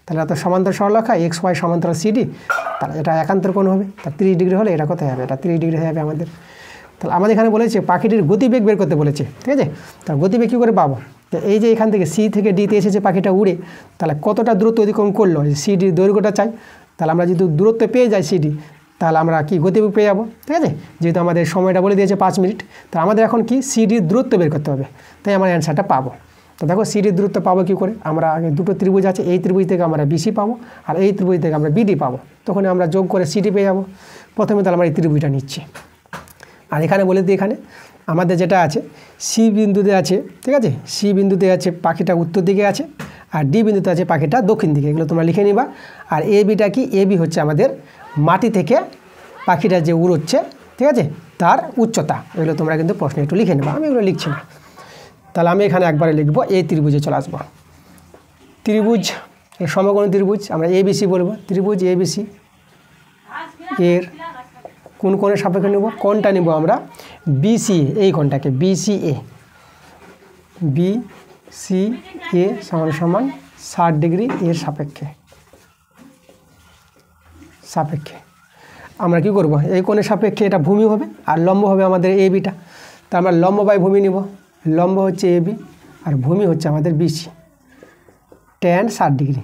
তাহলে এত সমান্তর সরলরেখা এক্স ওয়াই সমান্তরাল সিডি, তাহলে এটা একান্তর কোণ হবে। তা 30 ডিগ্রি হলে এটা কোথায় হবে? এটা 30 ডিগ্রি হয়ে যাবে আমাদের। তাহলে আমাদের এখানে বলেছে পাখিটির গতিবেগ বের করতে বলেছে, ঠিক আছে। তাহলে গতিবেগ কী করে পাবো? এই যে এখান থেকে সি থেকে ডিতে এসেছে পাখিটা উড়ে, তাহলে কতটা দূরত্ব অতিক্রম করলো, সিডির দৈর্ঘ্যটা চাই। তাহলে আমরা যদি দূরত্ব পেয়ে যাই সিডি, তাহলে আমরা কি গতিবেগ পেয়ে যাবো, ঠিক আছে। যেহেতু আমাদের সময়টা বলে দিয়েছে 5 মিনিট, তা আমাদের এখন কি সিডির দূরত্ব বের করতে হবে, তাই আমরা অ্যান্সারটা পাবো। তো দেখো সিডির দূরত্ব পাবো কী করে? আমরা আগে দুটো ত্রিভুজ আছে, এই ত্রিভুজ থেকে আমরা বিসি পাবো আর এই ত্রিভুজ থেকে আমরা বিডি পাবো, তখন আমরা যোগ করে সিডি পেয়ে যাবো। প্রথমে তাহলে আমরা এই ত্রিভুজটা নিচ্ছি, আর এখানে বলে দিই এখানে আমাদের যেটা আছে সি বিন্দুতে আছে, ঠিক আছে। সি বিন্দুতে আছে পাখিটা উত্তর দিকে আছে, আর ডি বিন্দুতে আছে পাখিটা দক্ষিণ দিকে, এগুলো তোমরা লিখে নিবা। আর এ বিটা কি? এ বি হচ্ছে আমাদের মাটি থেকে পাখিটা যে উড়োচ্ছে, ঠিক আছে, তার উচ্চতা। এগুলো তোমরা কিন্তু প্রশ্নে একটু লিখে নেবা, আমি এগুলো লিখছি না। তাহলে আমি এখানে একবারে লিখবো, এই ত্রিভুজে চলে আসবো। ত্রিভুজ সমকোণী ত্রিভুজ, আমরা এবিসি বলবো। ত্রিভুজ এবিসি এর কোন কোণের সাপেক্ষে নেব? কোণটা নেব আমরা বিসিএ, এই কোণটাকে বিসিএ। বিসিএ সমান সমান 60 ডিগ্রি এর সাপেক্ষে আমরা কি করব? এই কোণের সাপেক্ষে এটা ভূমি হবে আর লম্ব হবে আমাদের এ বিটা। তা আমরা লম্ব বাই ভূমি নিব। লম্ব হচ্ছে এ বি আর ভূমি হচ্ছে আমাদের বিসি, tan 60 ডিগ্রি।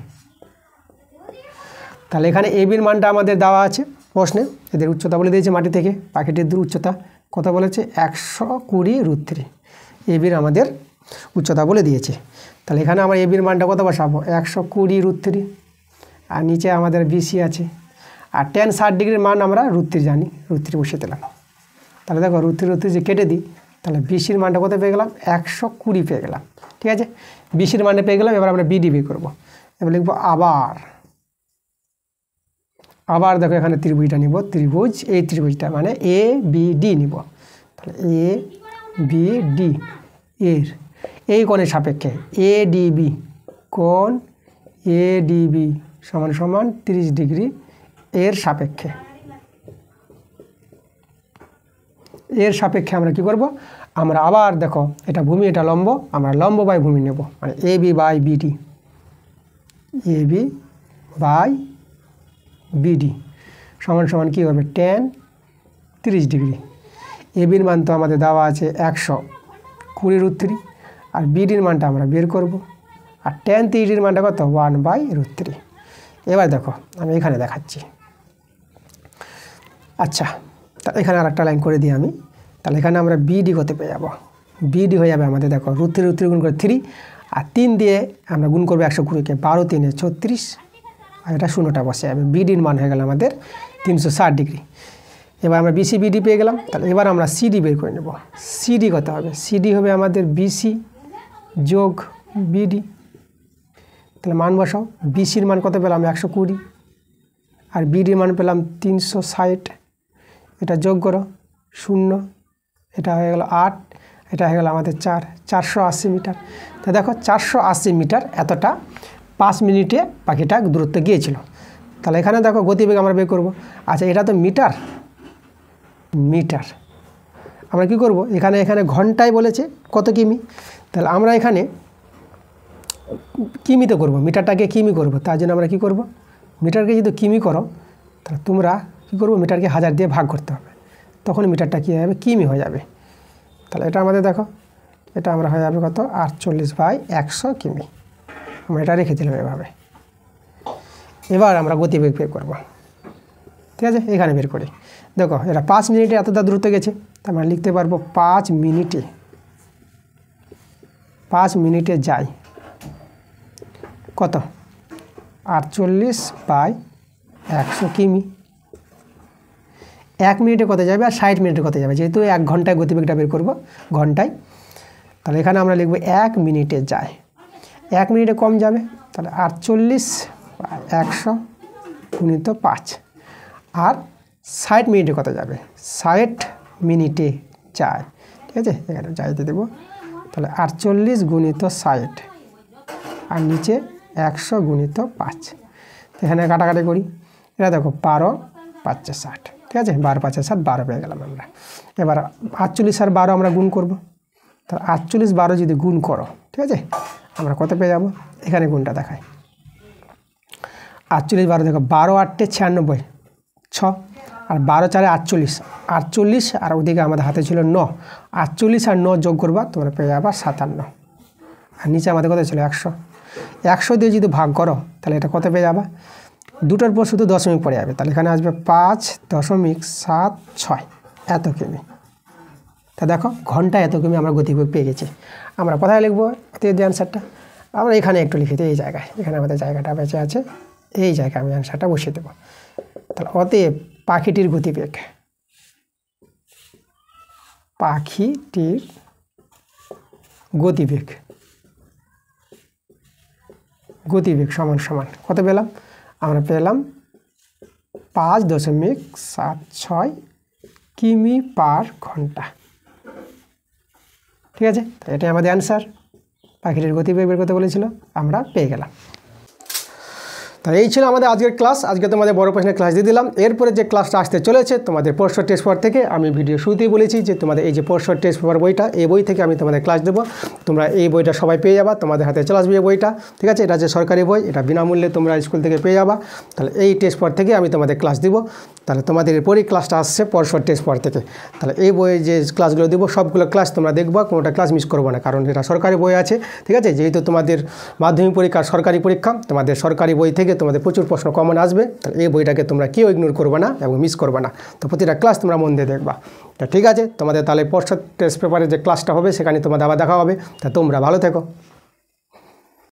তাহলে এখানে এ বির মানটা আমাদের দেওয়া আছে প্রশ্নে, এদের উচ্চতা বলে দিয়েছে মাটি থেকে, পাখিটির উচ্চতা কত বলেছে? 120√3। এ বির আমাদের উচ্চতা বলে দিয়েছে। তাহলে এখানে আমরা এ বির মানটা কত বসাবো? 120√3, আর নিচে আমাদের বিসি আছে। আর tan 60 ডিগ্রির মান আমরা √3 জানি, √3 বসিয়ে দিলাম। তাহলে দেখো √3 যে কেটে দিই, তাহলে বিসির মানটা কত পেয়ে গেলাম? 120 পেয়ে গেলাম, ঠিক আছে। বিসির মানটা পেয়ে গেলাম, এবার আমরা বিডি বের করবো। এবার লিখবো আবার দেখো এখানে ত্রিভুজটা নিব, ত্রিভুজ এই ত্রিভুজটা মানে এ বি ডি নিব। তাহলে এ বি ডি এর এই কোণের সাপেক্ষে এডিবি, কোণ এডিবি সমান সমান 30 ডিগ্রি এর সাপেক্ষে আমরা কি করব? আমরা আবার দেখো এটা ভূমি, এটা লম্ব, আমরা লম্ব বাই ভূমি নেব, মানে a b by b d, a b by b d সমান সমান কী হবে? tan 30 degree. এ বির মান তো আমাদের দেওয়া আছে 120√3, আর বিডির মানটা আমরা বের করব। আর tan 30 মানটা কত? 1/√3। এবার দেখো আমি এখানে দেখাচ্ছি। আচ্ছা, তা এখানে আর একটা লাইন করে দিই আমি। তাহলে এখানে আমরা বিডি কত পেয়ে যাব? বিডি হয়ে যাবে আমাদের দেখো √3 গুণ করে 3, আর 3 দিয়ে আমরা গুণ করবো 120কে, 12 3 36, আর এটা শূন্যটা বসে যাবে। বিডির মান হয়ে গেল আমাদের 360 ডিগ্রি। এবার আমরা বিসি বিডি পেয়ে গেলাম। তাহলে এবার আমরা সিডি বের করে নেব। সিডি কত হবে? সিডি হবে আমাদের বিসি যোগ বিডি। তাহলে মান বসাও। বিসির মান কত পেলাম? 120, আর বিডির মান পেলাম 360। এটা যোগ করো, 0, এটা হয়ে গেল 8, এটা হয়ে গেল আমাদের 480 মিটার। তা দেখো 480 মিটার এতটা 5 মিনিটে পাখিটা দূরত্ব গিয়েছিল। তাহলে এখানে দেখো গতিবেগ আমরা বের করব। আচ্ছা, এটা তো মিটার, আমরা কি করব? এখানে ঘন্টায় বলেছে কত কিমি, তাহলে আমরা এখানে কিমিতে করব, মিটারটাকে কিমি করব। তার জন্য আমরা কি করব? মিটারকে যদি কিমি করো, তাহলে তোমরা কী করবো? মিটারকে 1000 দিয়ে ভাগ করতে হবে, তখন মিটারটা কী হয়ে যাবে? কিমি হয়ে যাবে। তাহলে এটা আমাদের দেখো, এটা আমরা হয়ে যাবে কত? 48/100 কিমি। আমরা এটা রেখে দিলাম এভাবে। এবার আমরা গতিবেগ বের করব, ঠিক আছে। এখানে বের করি, দেখো এটা 5 মিনিটে এতটা দ্রুত গেছে, তার মানে লিখতে পারবো 5 মিনিটে যাই কত? 48/100 কিমি। 1 মিনিটে কত যাবে আর 60 মিনিটে কত যাবে? যেহেতু 1 ঘন্টায় গতিবেগটা বের করব, ঘন্টায়, তাহলে এখানে আমরা লিখব 1 মিনিটে যায়। 1 মিনিটে কম যাবে, তাহলে 48/100 গুণিত 5। আর 60 মিনিটে কত যাবে? 60 মিনিটে যায়, ঠিক আছে। এখানে যাইতে দেবো, তাহলে 48 গুণিত 60, আর নিচে 100 গুণিত 5। এখানে কাটাকাটি করি, এটা দেখো 12 5 60, ঠিক আছে। 12 5 60, 12 পেয়ে গেলাম আমরা। এবার 48 আর 12 আমরা গুণ করব। তাহলে 48 12 যদি গুণ করো, ঠিক আছে, আমরা কত পেয়ে যাব? এখানে গুণটা দেখাই, 48 12 দেখো 12 8 96 6 আর 12 4 48 48 আর ওদিকে আমাদের হাতে ছিল 9 48 আর 9 যোগ করবা তোমরা পেয়ে যাবা 57 আর নিচে আমাদের কত ছিল 100 100 দিয়ে যদি ভাগ করো তাহলে এটা কত পেয়ে যাবা দুটোর পর শুধু দশমিক পড়ে যাবে তাহলে এখানে আসবে 5.76 এত কিমি। তা দেখো ঘন্টা এত কিমি আমরা গতিবেগ পেয়ে গেছি। আমরা কোথায় লিখবো অতএব অ্যান্সারটা আমরা এখানে একটু লিখে দিই এই জায়গায় এখানে আমাদের জায়গাটা বেঁচে আছে এই জায়গায় আমি অ্যান্সারটা বসিয়ে দেবো। তাহলে অতএব পাখিটির গতিবেগ সমান সমান কত পেলাম আমরা পেলাম 5.76 কিমি পার ঘন্টা। ঠিক আছে, এটাই আমাদের অ্যান্সার। পাখিটির গতিবেগ বের করতে বলেছিল, আমরা পেয়ে গেলাম। তাহলে এই ছিল আমাদের আজকের ক্লাস। আজকে তোমাদের বড় প্রশ্নের ক্লাস দিয়ে দিলাম। এরপরে যে ক্লাসটা আসতে চলেছে তোমাদের পরশুর টেস্ট পেপার থেকে, আমি ভিডিও শুরুতেই বলেছি যে তোমাদের এই যে পরশুর টেস্ট পেপার বইটা, এই বই থেকে আমি তোমাদের ক্লাস দেবো। তোমরা এই বইটা সবাই পেয়ে যাবা, তোমাদের হাতে চলে আসবে এই বইটা। ঠিক আছে, এটা যে সরকারি বই, এটা বিনামূল্যে তোমরা স্কুল থেকে পেয়ে যাবা। তাহলে এই টেস্ট পেপার থেকে আমি তোমাদের ক্লাস দিব। তাহলে তোমাদের এরপরই ক্লাসটা আসছে পরশুর টেস্ট পেপার থেকে। তাহলে এই বইয়ে যে ক্লাসগুলো দেবো সবগুলো ক্লাস তোমরা দেখবা, কোনোটা ক্লাস মিস করবো না, কারণ এটা সরকারি বই আছে। ঠিক আছে, যেহেতু তোমাদের মাধ্যমিক পরীক্ষা সরকারি পরীক্ষা, তোমাদের সরকারি বই থেকে তোমাদের প্রচুর প্রশ্ন কমন আসবে। তাহলে এই বইটাকে তোমরা কেউ ইগনোর করবে না এবং মিস করবে না। তো প্রতিটা ক্লাস তোমরা মন দিয়ে দেখবা। তা ঠিক আছে, তোমাদের তাহলে পরশুর টেস্ট পেপারে যে ক্লাসটা হবে সেখানে তোমাদের আবার দেখা হবে। তা তোমরা ভালো থেকো।